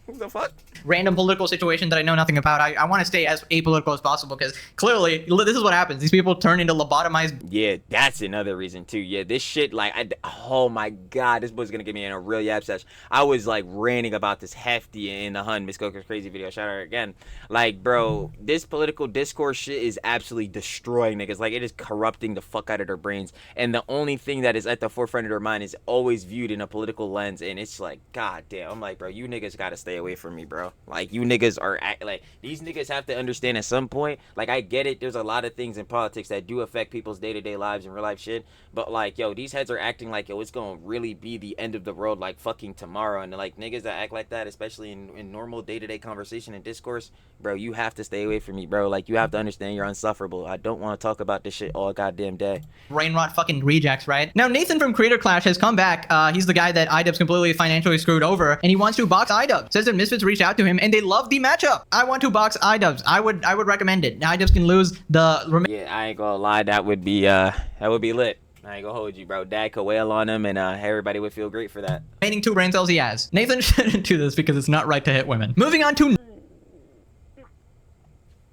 Speaker 2: What the fuck?
Speaker 4: Random political situation that I know nothing about. I want to stay as apolitical as possible, because clearly this is what happens. These people turn into lobotomized.
Speaker 2: Yeah, that's another reason too. Yeah, this shit, like, oh my god, this boy's gonna get me in a real yap session. I was like ranting about this hefty in the Hun Miss Coker's crazy video. Shout out again. Like, bro, this political discourse shit is absolutely destroying niggas. Like, it is corrupting the fuck out of their brains. And the only thing that is at the forefront of their mind is always viewed in a political lens. And it's like, god damn. I'm like, bro, you niggas gotta stay away from me, bro. Like, you niggas are like, these niggas have to understand at some point. Like, I get it. There's a lot of things in politics that do affect people's day-to-day lives and real life shit. But like, yo, these heads are acting like, yo, it's gonna really be the end of the world like fucking tomorrow. And like, niggas that act like that, especially in normal day-to-day conversation and discourse, bro, you have to stay away from me, bro. Like, you have to understand you're insufferable. I don't want to talk about this shit all goddamn day.
Speaker 4: Brain rot fucking rejects, right? Now, Nathan from Creator Clash has come back. He's the guy that Idubbbz completely financially screwed over, and he wants to box Idubbbz. Says that Misfits reached out to him, and they love the matchup. I want to box Idubbbz. I would recommend it. Idubbbz can lose the...
Speaker 2: Yeah, I ain't gonna lie, that would be lit. I ain't gonna hold you, bro. Dad could wail on him, and everybody would feel great for that.
Speaker 4: remaining 2 brain cells he has. Nathan shouldn't do this because it's not right to hit women. Moving on to...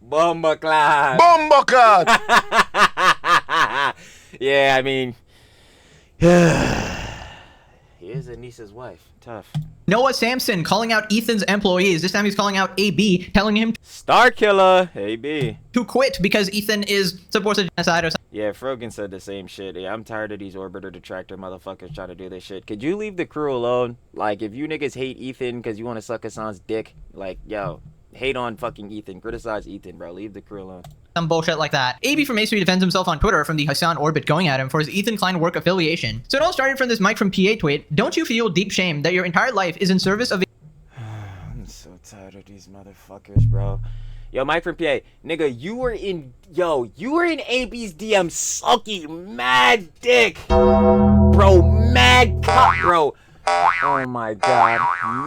Speaker 2: Bombaclad.
Speaker 18: Bombaclad.
Speaker 2: Yeah, I mean, he is Anissa's wife. Tough.
Speaker 4: Noah Samsen calling out Ethan's employees. This time he's calling out AB, telling him
Speaker 2: Star Killer AB
Speaker 4: to quit because Ethan is supposed to genocide or something.
Speaker 2: Yeah, Frogan said the same shit. Yeah, I'm tired of these orbiter detractor motherfuckers trying to do this shit. Could you leave the crew alone? Like, if you niggas hate Ethan because you want to suck Hasan'S dick, like, yo, hate on fucking Ethan. Criticize Ethan, bro. Leave the crew alone.
Speaker 4: Some bullshit like that. AB from A3 defends himself on Twitter from the Hasan orbit going at him for his Ethan Klein work affiliation. So it all started from this Mike from PA tweet. Don't you feel deep shame that your entire life is in service of...
Speaker 2: I'm so tired of these motherfuckers, bro. Yo, Mike from PA, nigga, you were in AB's DM sucking mad dick, bro, mad cock, bro. Oh my god,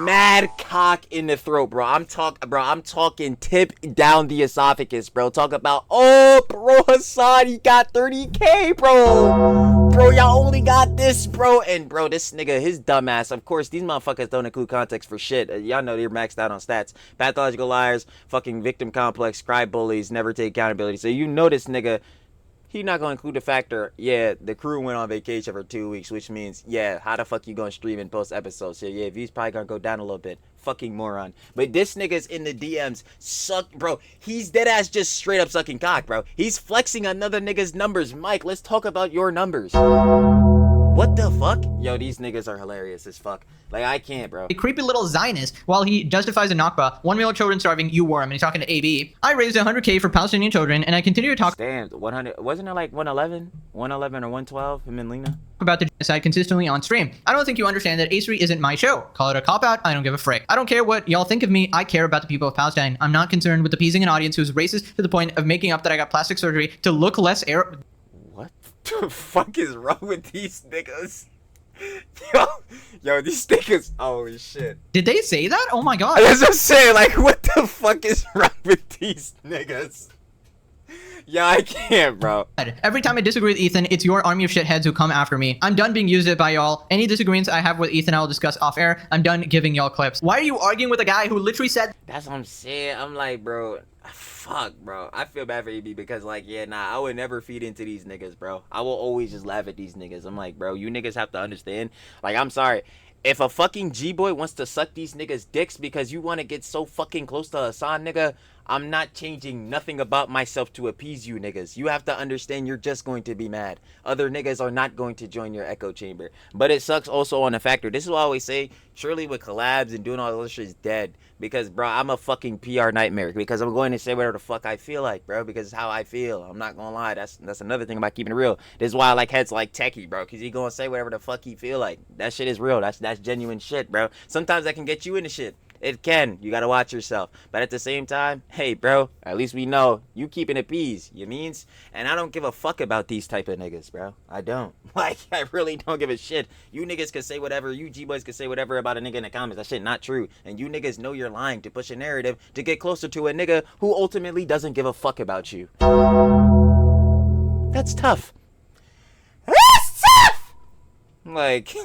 Speaker 2: mad cock in the throat, bro. I'm talking tip down the esophagus, bro. Talk about, oh, bro, Hasan, he got 30K, bro. Bro, y'all only got this, bro. And bro, this nigga, his dumbass. Of course, these motherfuckers don't include context for shit. Y'all know they're maxed out on stats. Pathological liars, fucking victim complex, scribe bullies, never take accountability. So you know this nigga. He not gonna include the factor, yeah, the crew went on vacation for 2 weeks, which means, yeah, how the fuck you gonna stream and post episodes? So yeah, views probably gonna go down a little bit. Fucking moron. But this nigga's in the DMs suck, bro. He's dead ass just straight up sucking cock, bro. He's flexing another nigga's numbers. Mike, let's talk about your numbers. What the fuck? Yo, these niggas are hilarious as fuck. Like, I can't, bro.
Speaker 4: A creepy little Zionist while he justifies a Nakba. 1 million children starving, you worm. And he's talking to AB. I raised 100K for Palestinian children, and I continue to talk...
Speaker 2: Damn, 100... Wasn't it like 111? 111 or 112? Him and Lena?
Speaker 4: About the genocide consistently on stream. I don't think you understand that A3 isn't my show. Call it a cop-out, I don't give a frick. I don't care what y'all think of me, I care about the people of Palestine. I'm not concerned with appeasing an audience who's racist to the point of making up that I got plastic surgery to look less Arab.
Speaker 2: What the fuck is wrong with these niggas? Yo, these niggas, holy shit.
Speaker 4: Did they say that? Oh my god.
Speaker 2: That's what I'm saying, like, what the fuck is wrong with these niggas? Yeah, I can't, bro.
Speaker 4: Every time I disagree with Ethan, it's your army of shitheads who come after me. I'm done being used by y'all. Any disagreements I have with Ethan, I will discuss off air. I'm done giving y'all clips. Why are you arguing with a guy who literally said...
Speaker 2: That's what I'm saying. I'm like, bro, fuck, bro. I feel bad for AB because, like, yeah, nah, I would never feed into these niggas, bro. I will always just laugh at these niggas. I'm like, bro, you niggas have to understand. Like, I'm sorry. If a fucking G-boy wants to suck these niggas' dicks because you want to get so fucking close to Hasan, nigga, I'm not changing nothing about myself to appease you niggas. You have to understand you're just going to be mad. Other niggas are not going to join your echo chamber. But it sucks also on the factor. This is what I always say. Surely with collabs and doing all this shit is dead. Because, bro, I'm a fucking PR nightmare. Because I'm going to say whatever the fuck I feel like, bro. Because it's how I feel. I'm not going to lie. That's another thing about keeping it real. This is why I like heads like Techie, bro. Because he going to say whatever the fuck he feel like. That shit is real. That's genuine shit, bro. Sometimes that can get you into shit. It can. You gotta watch yourself. But at the same time, hey, bro, at least we know you keeping it peas. You means? And I don't give a fuck about these type of niggas, bro. I don't. Like, I really don't give a shit. You niggas can say whatever. You G-boys can say whatever about a nigga in the comments. That shit not true. And you niggas know you're lying to push a narrative to get closer to a nigga who ultimately doesn't give a fuck about you. That's tough. That's tough! Like...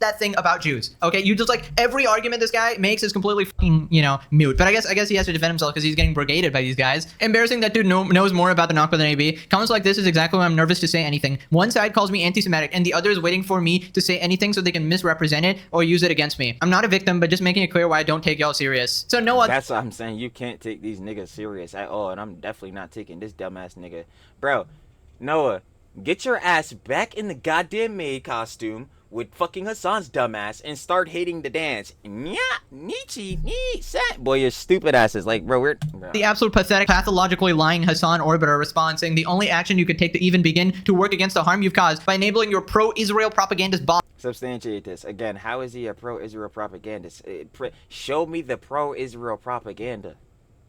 Speaker 4: that thing about Jews. Okay, you just like every argument this guy makes is completely fucking, you know, mute. But I guess he has to defend himself because he's getting brigaded by these guys. Embarrassing that dude knows more about the Nakba than AB. Comments like this is exactly why I'm nervous to say anything. One side calls me anti-Semitic and the other is waiting for me to say anything so they can misrepresent it or use it against me. I'm not a victim, but just making it clear why I don't take y'all serious. So Noah.
Speaker 2: That's what I'm saying. You can't take these niggas serious at all, and I'm definitely not taking this dumbass nigga. Bro, Noah, get your ass back in the goddamn maid costume. with fucking Hasan's dumbass and start hating the dance. Yeah, Nietzsche, boy, you're stupid asses. Like, bro,
Speaker 4: The absolute pathetic, pathologically lying Hasan orbiter response saying the only action you could take to even begin to work against the harm you've caused by enabling your pro-Israel propagandist bot.
Speaker 2: Substantiate this. Again, how is he a pro-Israel propagandist? Show me the pro-Israel propaganda.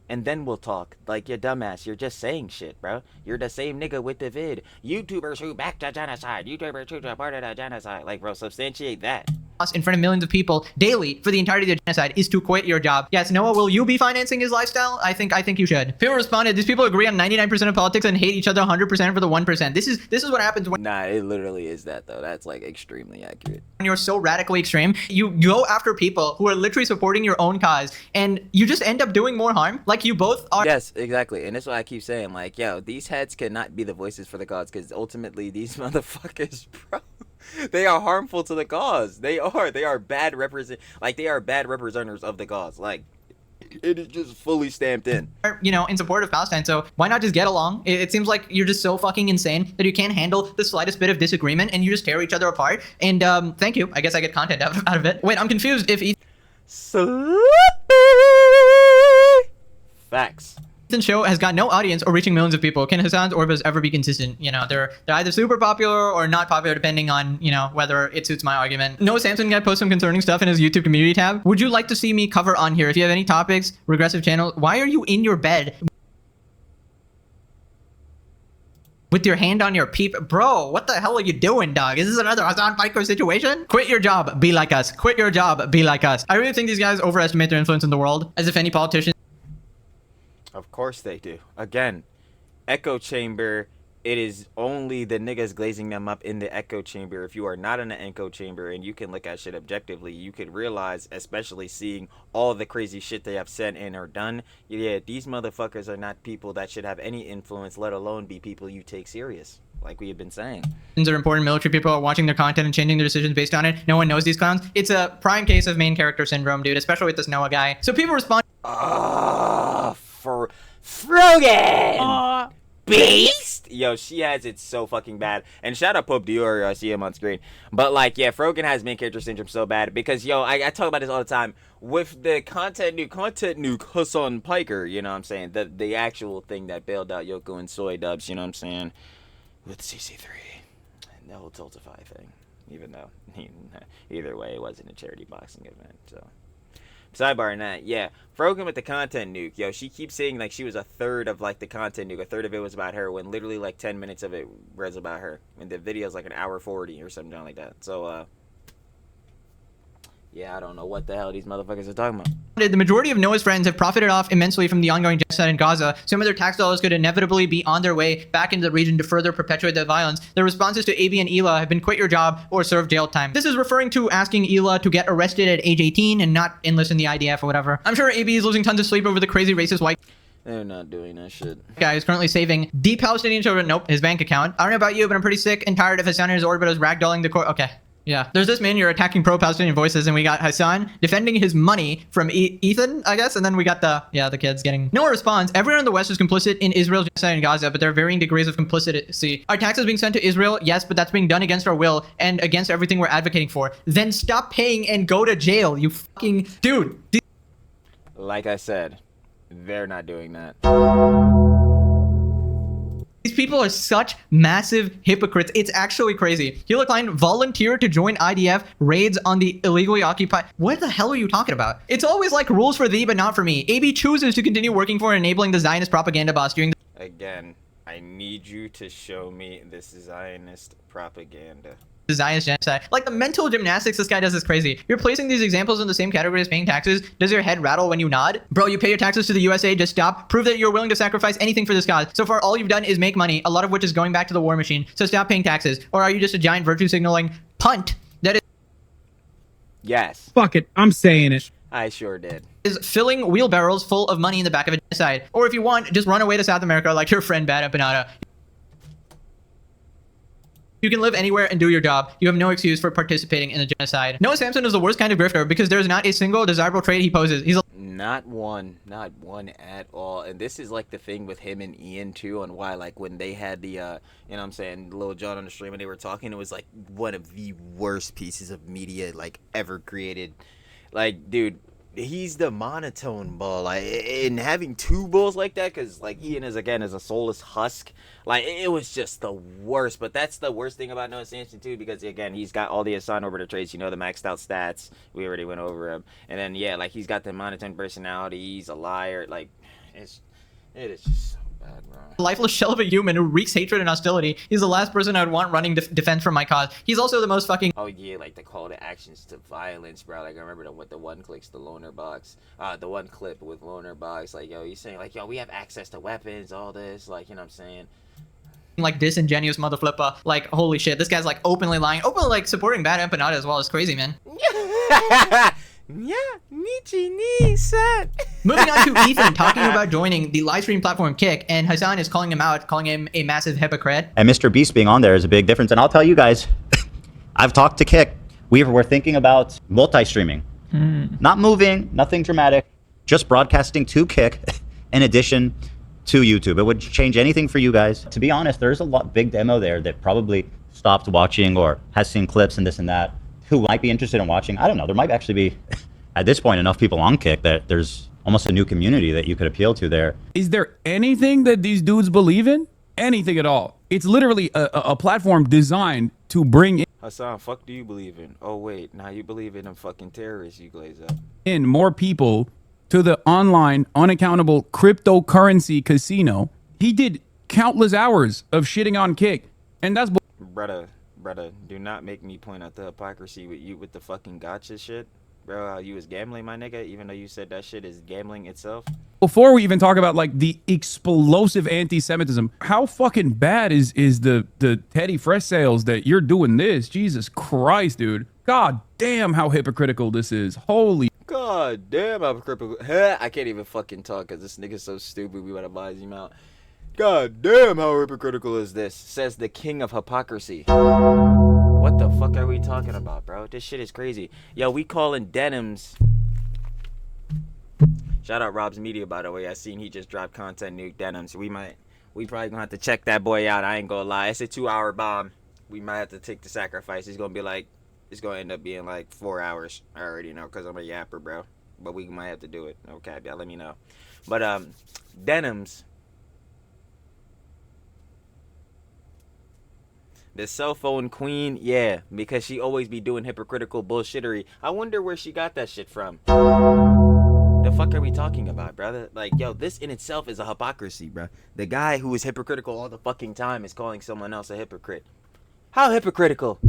Speaker 2: And then we'll talk. Like, you dumbass, you're just saying shit, bro. You're the same nigga with the vid. YouTubers who back to genocide. YouTubers who supported a genocide. Like, bro, substantiate that.
Speaker 4: In front of millions of people daily for the entirety of the genocide is to quit your job. Yes, Noah, will you be financing his lifestyle? I think you should. People responded, these people agree on 99% of politics and hate each other 100% for the 1%. This is what happens when—
Speaker 2: Nah, it literally is that, though. That's, like, extremely accurate.
Speaker 4: When you're so radically extreme, you go after people who are literally supporting your own cause, and you just end up doing more harm, like you both are.
Speaker 2: Yes, exactly. And that's why I keep saying, like, yo, these heads cannot be the voices for the cause, because ultimately these motherfuckers, bro, they are harmful to the cause. They are bad representatives of the cause. Like, it is just fully stamped in.
Speaker 4: You know, in support of Palestine, so why not just get along? It seems like you're just so fucking insane that you can't handle the slightest bit of disagreement and you just tear each other apart. And thank you. I guess I get content out of it. Wait, I'm confused if
Speaker 2: Facts.
Speaker 4: Ethan's show has got no audience or reaching millions of people. Can Hasan's orbiters ever be consistent? You know, they're either super popular or not popular, depending on, you know, whether it suits my argument. Noah Samsen guy posts some concerning stuff in his YouTube community tab. Would you like to see me cover on here? If you have any topics, regressive channel, why are you in your bed with your hand on your peep? Bro, what the hell are you doing, dog? Is this another Hasan Piker situation? Quit your job, be like us. Quit your job, be like us. I really think these guys overestimate their influence in the world, as if any politician—
Speaker 2: Of course they do. Again, echo chamber, it is only the niggas glazing them up in the echo chamber. If you are not in the echo chamber and you can look at shit objectively, you could realize, especially seeing all the crazy shit they have said and are done, yeah, these motherfuckers are not people that should have any influence, let alone be people you take serious, like we have been saying.
Speaker 4: Are important. Military people are watching their content and changing their decisions based on it. No one knows these clowns. It's a prime case of main character syndrome, dude, especially with this Noah guy. So people respond—
Speaker 2: for Frogan Beast. Yo, she has it so fucking bad. And shout out Pope Dior, I see him on screen. But like, yeah, Frogan has main character syndrome so bad because, yo, I talk about this all the time with the content nuke Hasan Piker, you know what I'm saying, the actual thing that bailed out Yoko and Soy Dubs, you know what I'm saying, with CC3 and the whole Tiltify thing, even though either way it wasn't a charity boxing event. So sidebar on that, yeah, Frogan with the content nuke, yo, she keeps saying like she was a third of like the content nuke, a third of it was about her, when literally like 10 minutes of it was about her, and the video's like an hour 40 or something like that. So yeah, I don't know what the hell these motherfuckers are talking about.
Speaker 4: The majority of Noah's friends have profited off immensely from the ongoing genocide in Gaza. Some of their tax dollars could inevitably be on their way back into the region to further perpetuate the violence. Their responses to AB and Ela have been quit your job or serve jail time. This is referring to asking Ela to get arrested at age 18 and not enlist in the IDF or whatever. I'm sure AB is losing tons of sleep over the crazy racist white—
Speaker 2: They're not doing that shit.
Speaker 4: Guy is currently saving deep Palestinian children. Nope, his bank account. I don't know about you, but I'm pretty sick and tired of Hasan and his orbiters ragdolling the court. Okay. Yeah, there's this man, you're attacking pro-Palestinian voices, and we got Hasan defending his money from Ethan, I guess, and then we got the kids getting— Noah responds, everyone in the West is complicit in Israel's genocide in Gaza, but there are varying degrees of complicity. Our taxes being sent to Israel, yes, but that's being done against our will and against everything we're advocating for. Then stop paying and go to jail, you fucking— Dude.
Speaker 2: Like I said, they're not doing that.
Speaker 4: These people are such massive hypocrites. It's actually crazy. Hila Klein volunteered to join IDF raids on the illegally occupied— What the hell are you talking about? It's always like rules for thee, but not for me. AB chooses to continue working for and enabling the Zionist propaganda boss during the—
Speaker 2: Again, I need you to show me this Zionist propaganda.
Speaker 4: The Zionist genocide. Like, the mental gymnastics this guy does is crazy. You're placing these examples in the same category as paying taxes. Does your head rattle when you nod? Bro, you pay your taxes to the USA, just stop. Prove that you're willing to sacrifice anything for this cause. So far, all you've done is make money, a lot of which is going back to the war machine. So stop paying taxes. Or are you just a giant virtue signaling punt that is—
Speaker 2: Yes.
Speaker 18: Fuck it, I'm saying it.
Speaker 2: I sure did.
Speaker 4: Is filling wheelbarrows full of money in the back of a genocide. Or if you want, just run away to South America like your friend Bad Empanada. You can live anywhere and do your job. You have no excuse for participating in a genocide. Noah Samsen is the worst kind of grifter because there's not a single desirable trait he poses. He's a—
Speaker 2: Not one at all. And this is like the thing with him and Ian too, on why like when they had the you know what I'm saying, Lil Jon on the stream and they were talking, it was like one of the worst pieces of media like ever created. Like, dude, he's the monotone bull, like, and having two bulls like that, because like Ian is a soulless husk, like it was just the worst. But that's the worst thing about Noah Samsen too, because again, he's got all the Hasan over the traits, you know, the maxed out stats, we already went over him, and then yeah, like he's got the monotone personality, he's a liar, like it is just so bad, bro.
Speaker 4: Lifeless shell of a human who wreaks hatred and hostility. He's the last person I would want running defense for my cause. He's also the most fucking...
Speaker 2: Oh yeah, like the call to actions to violence, bro. Like I remember with the one clicks, the loner box, the one clip with loner box. Like, yo, he's saying like, yo, we have access to weapons, all this, like, you know what I'm saying?
Speaker 4: Like disingenuous mother flipper. Like, holy shit, this guy's like openly lying, openly like supporting bad empanada as well. It's crazy, man.
Speaker 2: Yeah, Nichi ni san.
Speaker 4: Moving on to Ethan talking about joining the live stream platform Kick, and Hasan is calling him out, calling him a massive hypocrite.
Speaker 5: And Mr. Beast being on there is a big difference. And I'll tell you guys, I've talked to Kick. We were thinking about multi-streaming. Not moving, nothing dramatic, just broadcasting to Kick in addition to YouTube. It would change anything for you guys. To be honest, there's a big demo there that probably stopped watching or has seen clips and this and that, who might be interested in watching. I don't know. There might actually be, at this point, enough people on Kick that there's almost a new community that you could appeal to there.
Speaker 1: Is there anything that these dudes believe in? Anything at all? It's literally a platform designed to bring
Speaker 2: Hasan, fuck do you believe in? Oh wait, now you believe in them fucking terrorists, you glaze up.
Speaker 1: in more people to the online, unaccountable cryptocurrency casino. He did countless hours of shitting on Kick, and that's
Speaker 2: Brother, do not make me point out the hypocrisy with you with the fucking gotcha shit. Bro, how you was gambling, my nigga, even though you said that shit is gambling itself.
Speaker 1: before we even talk about like the explosive anti-Semitism. How fucking bad is the Teddy Fresh sales that you're doing this? Jesus Christ, dude. God damn how hypocritical this is. Holy
Speaker 2: God damn how hypocritical. I can't even fucking talk because this nigga's so stupid. We gotta buy him out. God damn how hypocritical is this? Says the king of hypocrisy. What the fuck are we talking about, bro? This shit is crazy. Yo, we calling denims. Shout out Rob's Media, by the way. I seen he just dropped content new denims. We probably gonna have to check that boy out. I ain't gonna lie. It's a 2-hour bomb. We might have to take the sacrifice. It's gonna be like, it's gonna end up being like 4 hours. I already know because I'm a yapper, bro. But we might have to do it. Okay, yeah, let me know. But denims. The cell phone queen, yeah, because she always be doing hypocritical bullshittery. I wonder where she got that shit from. The fuck are we talking about, brother? Like, yo, this in itself is a hypocrisy, bro. The guy who is hypocritical all the fucking time is calling someone else a hypocrite. How hypocritical?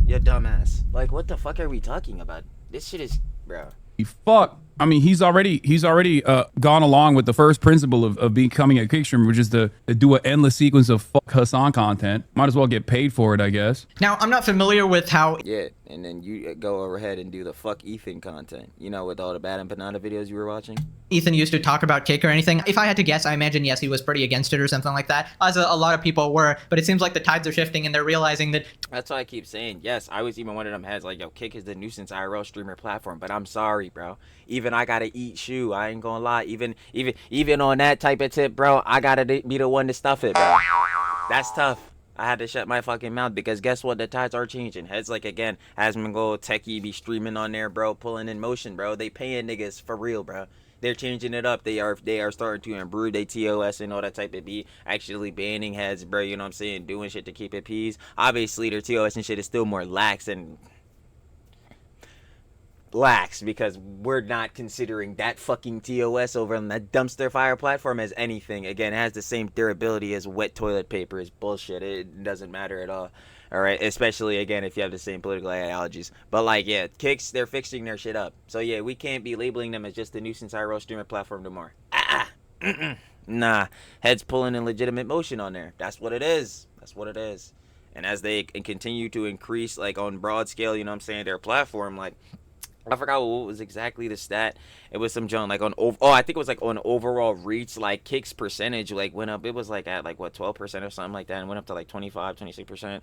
Speaker 2: You dumbass. Like, what the fuck are we talking about? This shit is, bro.
Speaker 1: fuck. I mean, he's already gone along with the first principle of becoming a kick streamer, which is to do an endless sequence of fuck Hasan content. Might as well get paid for it, I guess.
Speaker 4: Now, I'm not familiar with how...
Speaker 2: Yeah, and then you go overhead and do the fuck Ethan content. You know, with all the bad empanada videos you were watching?
Speaker 4: Ethan used to talk about Kick or anything. If I had to guess, I imagine, yes, he was pretty against it or something like that, as a lot of people were, but it seems like the tides are shifting and they're realizing that...
Speaker 2: That's why I keep saying, yes, I was even one of them heads like, yo, Kick is the nuisance IRL streamer platform, but I'm sorry, bro. Even I gotta eat shoe. I ain't gonna lie. Even on that type of tip, bro, I gotta be the one to stuff it, bro. That's tough. I had to shut my fucking mouth because guess what? The tides are changing. Heads like, again, Asmongold, Techie be streaming on there, bro, pulling in motion, bro. They paying niggas for real, bro. They're changing it up. They are starting to improve their TOS and all that type of be actually banning heads, bro. You know what I'm saying? Doing shit to keep it peace. Obviously, their TOS and shit is still more lax and lax because we're not considering that fucking TOS over on that dumpster fire platform as anything. Again, it has the same durability as wet toilet paper. Is bullshit. It doesn't matter at all. All right, especially again if you have the same political ideologies. But like, yeah, Kicks, they're fixing their shit up. So yeah, we can't be labeling them as just the nuisance IRL streamer platform no more. Nah, heads pulling in legitimate motion on there. That's what it is. That's what it is. And as they continue to increase, like on broad scale, you know what I'm saying, their platform, like. I forgot what was exactly the stat. It was some junk like on I think it was like on overall reach, like Kick's percentage like went up. It was like at like what 12% or something like that, and went up to like 25, 26%, something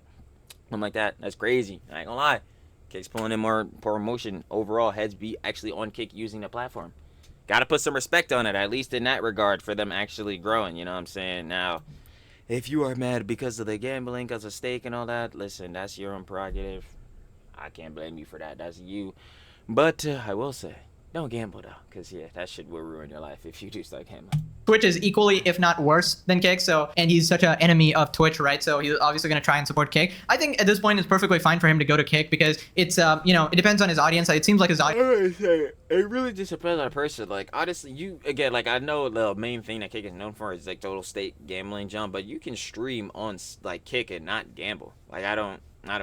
Speaker 2: like that. That's crazy. I ain't gonna lie. Kick's pulling in more motion overall. Heads be actually on Kick using the platform. Gotta put some respect on it, at least in that regard, for them actually growing, you know what I'm saying? Now, if you are mad because of the gambling, because of stake and all that, listen, that's your own prerogative. I can't blame you for that. That's you. But I will say, don't gamble though, because yeah, that shit will ruin your life if you do start gambling.
Speaker 4: Twitch is equally, if not worse, than Kick. So, and he's such an enemy of Twitch, right? So he's obviously going to try and support Kick. I think at this point it's perfectly fine for him to go to Kick because it's, you know, it depends on his audience. It seems like his audience.
Speaker 2: It really just depends on a person. Like, honestly, you again, like I know the main thing that Kick is known for is like total stake gambling, John. But you can stream on like Kick and not gamble. Like I don't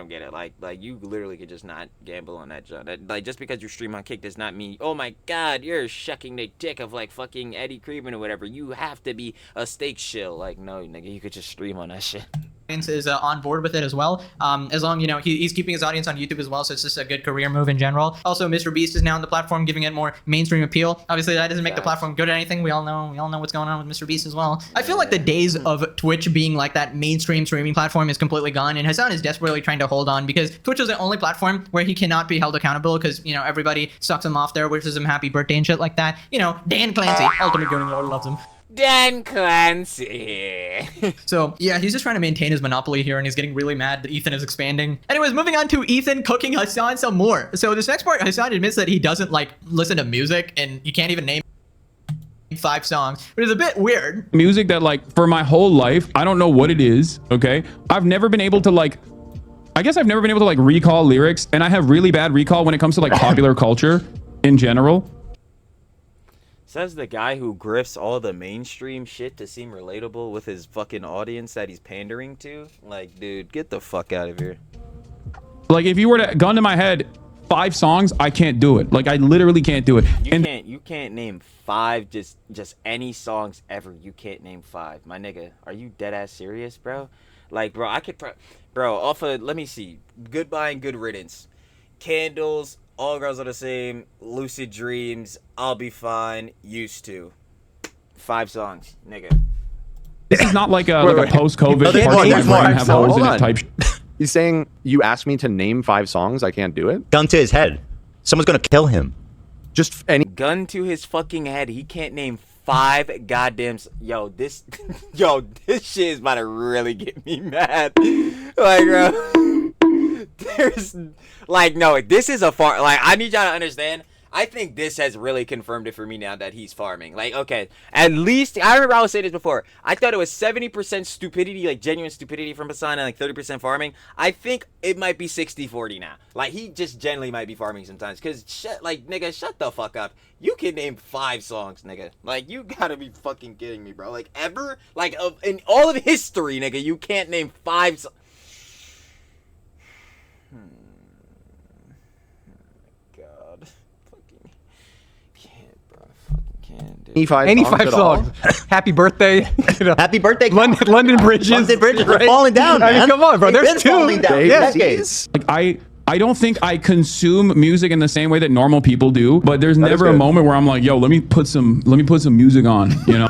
Speaker 2: get it. Like you literally could just not gamble on that, John. Like just because you stream on Kick does not mean, oh my God, you're shucking the dick of like fucking Eddie Creeman or whatever. You have to be a stake shill. Like no, nigga, you could just stream on that shit.
Speaker 4: Is on board with it as well, as long, you know, he's keeping his audience on YouTube as well, so it's just a good career move in general. Also, Mr. Beast is now on the platform, giving it more mainstream appeal. Obviously that doesn't make the platform good at anything. We all know what's going on with Mr. Beast as well. I feel like the days of Twitch being like that mainstream streaming platform is completely gone, and Hasan is desperately trying to hold on because Twitch is the only platform where he cannot be held accountable because, you know, everybody sucks him off there, wishes him happy birthday and shit like that. You know, Dan Clancy, Ultimate Gooning Lord, loves him.
Speaker 2: Dan Clancy.
Speaker 4: So yeah, he's just trying to maintain his monopoly here, and he's getting really mad that Ethan is expanding. Anyways, moving on to Ethan cooking Hasan some more. So this next part, Hasan admits that he doesn't like listen to music, and he can't even name 5 songs, but it's a bit weird.
Speaker 1: Music that like for my whole life, I don't know what it is. Okay, I've never been able to like. I guess I've never been able to like recall lyrics, and I have really bad recall when it comes to like popular culture in general.
Speaker 2: Says the guy who grifts all the mainstream shit to seem relatable with his fucking audience that he's pandering to. Like, dude, get the fuck out of here.
Speaker 1: Like, if you were to gun to my head 5 songs, I can't do it. Like, I literally can't do it.
Speaker 2: You can't name 5 just any songs ever. You can't name 5, my nigga. Are you dead ass serious, bro? Like, bro, I could, bro, off of, let me see, Goodbye and Good Riddance, Candles, All Girls Are the Same, Lucid Dreams, I'll Be Fine, Used To. 5 songs, nigga.
Speaker 1: This is not like a post-COVID party my brain have holes in it type.
Speaker 18: He's saying you asked me to name 5 songs. I can't do it.
Speaker 5: Gun to his head. Someone's gonna kill him.
Speaker 18: Just any
Speaker 2: gun to his fucking head. He can't name 5 goddamn. Yo, this shit is about to really get me mad. Like, bro, there's like no. This is a farm. Like, I need y'all to understand. I think this has really confirmed it for me now that he's farming. Like, okay, at least, I remember I was saying this before. I thought it was 70% stupidity, like genuine stupidity from Hasan, and like 30% farming. I think it might be 60-40 now. Like, he just generally might be farming sometimes. Because, like, nigga, shut the fuck up. You can name 5 songs, nigga. Like, you gotta be fucking kidding me, bro. Like, ever? Like, in all of history, nigga, you can't name 5 songs.
Speaker 18: Any 5
Speaker 6: songs. Happy birthday. You know.
Speaker 5: Happy birthday.
Speaker 6: London Bridges.
Speaker 5: London Bridges
Speaker 6: right?
Speaker 5: are falling down, man.
Speaker 6: I mean, come on, bro. There's 2.
Speaker 5: Yes.
Speaker 1: Like, I don't think I consume music in the same way that normal people do, but there's never a moment where I'm like, yo, let me put some music on, you know?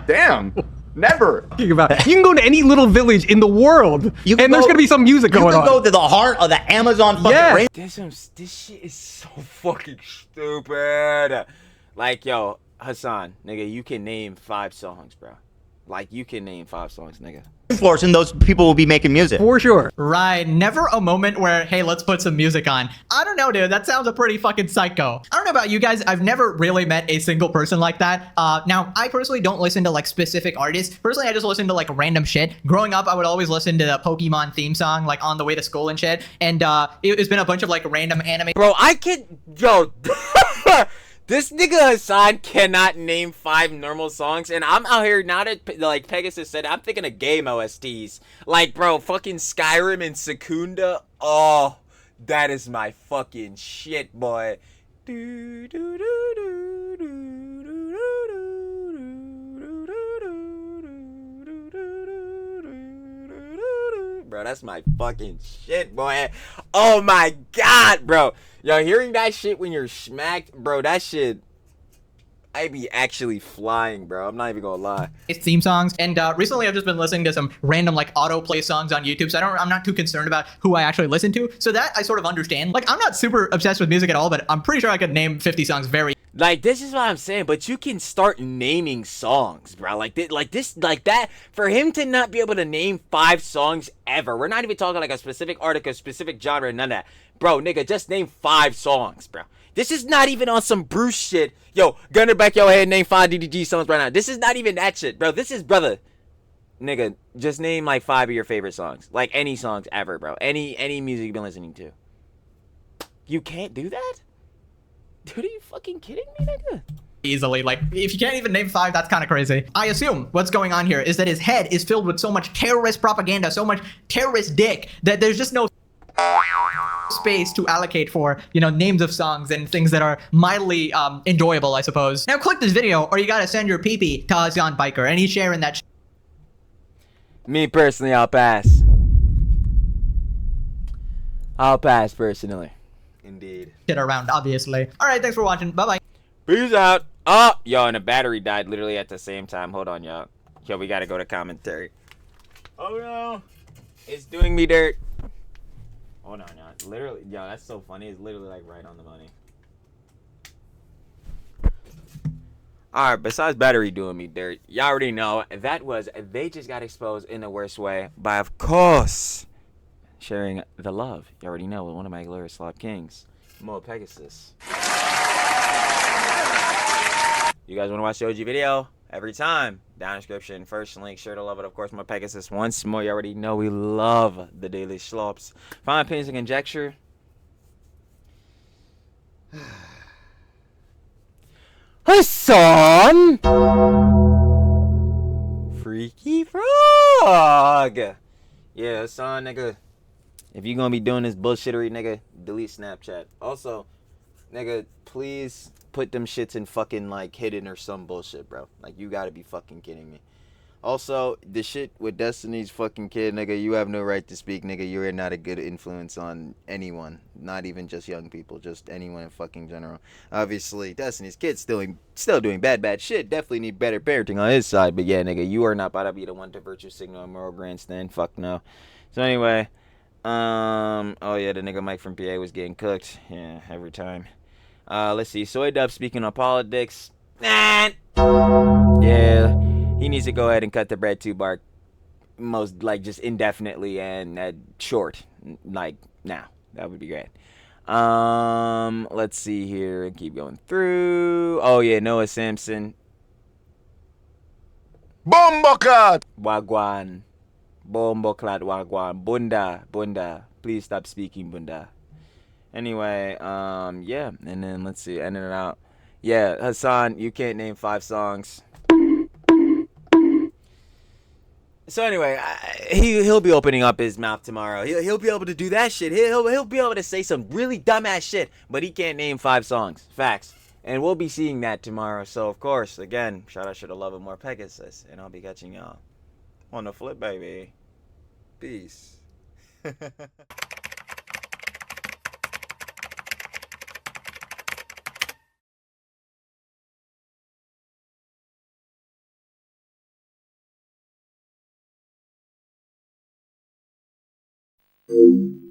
Speaker 18: Damn. Never.
Speaker 6: You can go to any little village in the world, and there's gonna be some music going on.
Speaker 5: You can go to the heart of the Amazon fucking rain.
Speaker 2: This shit is so fucking stupid. Like, yo, Hasan, nigga, you can name 5 songs, bro. Like, you can name 5 songs, nigga.
Speaker 5: And those people will be making music.
Speaker 6: For sure.
Speaker 4: Right. Never a moment where, hey, let's put some music on. I don't know, dude. That sounds a pretty fucking psycho. I don't know about you guys. I've never really met a single person like that. Now, I personally don't listen to like specific artists. Personally, I just listen to like random shit. Growing up, I would always listen to the Pokemon theme song, like on the way to school and shit. And it's been a bunch of like random anime.
Speaker 2: Bro, yo. This nigga Hasan cannot name 5 normal songs, and I'm out here, now that, like Pegasus said, I'm thinking of game OSTs. Like, bro, fucking Skyrim and Secunda, oh, that is my fucking shit, boy. Bro, that's my fucking shit, boy. Oh my god, bro. Yo, hearing that shit when you're smacked, bro, that shit, I be actually flying, bro. I'm not even gonna lie.
Speaker 4: It's theme songs, and recently I've just been listening to some random like autoplay songs on YouTube, so I'm not too concerned about who I actually listen to, so that I sort of understand. Like, I'm not super obsessed with music at all, but I'm pretty sure I could name 50 songs very.
Speaker 2: Like, this is what I'm saying, but you can start naming songs, bro. Like that. For him to not be able to name 5 songs ever. We're not even talking like a specific artist, a specific genre, none of that. Bro, nigga, just name 5 songs, bro. This is not even on some Bruce shit. Yo, gun it back your head and name 5 DDG songs right now. This is not even that shit, bro. This is, brother. Nigga, just name like 5 of your favorite songs. Like any songs ever, bro. Any music you've been listening to. You can't do that? Dude, are you fucking kidding me, nigga?
Speaker 4: Easily. Like, if you can't even name 5, that's kind of crazy. I assume what's going on here is that his head is filled with so much terrorist propaganda, so much terrorist dick, that there's just no space to allocate for, you know, names of songs and things that are mildly enjoyable, I suppose. Now click this video, or you gotta send your pee-pee to Hasan Biker, and he's sharing that
Speaker 2: Me personally, I'll pass. I'll pass personally. Indeed.
Speaker 4: shit around, obviously. Alright, thanks for watching. Bye-bye.
Speaker 2: Peace out. Oh, yo, and the battery died literally at the same time. Hold on, y'all. Yo, we gotta go to commentary. Oh, no. It's doing me dirt. Hold on, y'all. Literally, yo, that's so funny. It's literally, like, right on the money. Alright, besides battery doing me dirt, y'all already know that was They Just Got Exposed in the Worst Way by, of course, sharing the love. You already know, with one of my glorious slop kings, Mo Pegasus. You guys want to watch the OG video? Every time. Down description, first link, sure to love it. Of course, Mo Pegasus. Once more, you already know we love the Daily Schlops. Final opinions and conjecture. Hasan! Freaky Frog! Yeah, Hasan, nigga. If you gonna be doing this bullshittery, nigga, delete Snapchat. Also, nigga, please put them shits in fucking, like, hidden or some bullshit, bro. Like, you gotta be fucking kidding me. Also, the shit with Destiny's fucking kid, nigga, you have no right to speak, nigga. You're not a good influence on anyone. Not even just young people, just anyone in fucking general. Obviously, Destiny's kid's still doing bad shit. Definitely need better parenting on his side. But yeah, nigga, you are not about to be the one to virtue signal a moral grandstand. Fuck no. So anyway, oh yeah, the nigga Mike from PA was getting cooked. Yeah, every time. Let's see. Soy Dub speaking on politics. Nah. Yeah. He needs to go ahead and cut the bread too, Bark. Most, like, just indefinitely and short. Like, now. That would be great. Let's see here. Keep going through. Oh, yeah, Noah Samsen.
Speaker 19: Bomboclat!
Speaker 2: Wagwan. Bomboclat wagwan. Bunda. Please stop speaking, Bunda. Anyway, yeah. And then, let's see. Ending it out. Yeah, Hasan, you can't name 5 songs. So anyway, he'll be opening up his mouth tomorrow. He'll be able to do that shit. He'll be able to say some really dumbass shit, but he can't name 5 songs. Facts. And we'll be seeing that tomorrow. So of course, again, shout out to love and more Pegasus, and I'll be catching y'all on the flip, baby. Peace.
Speaker 19: Thank you.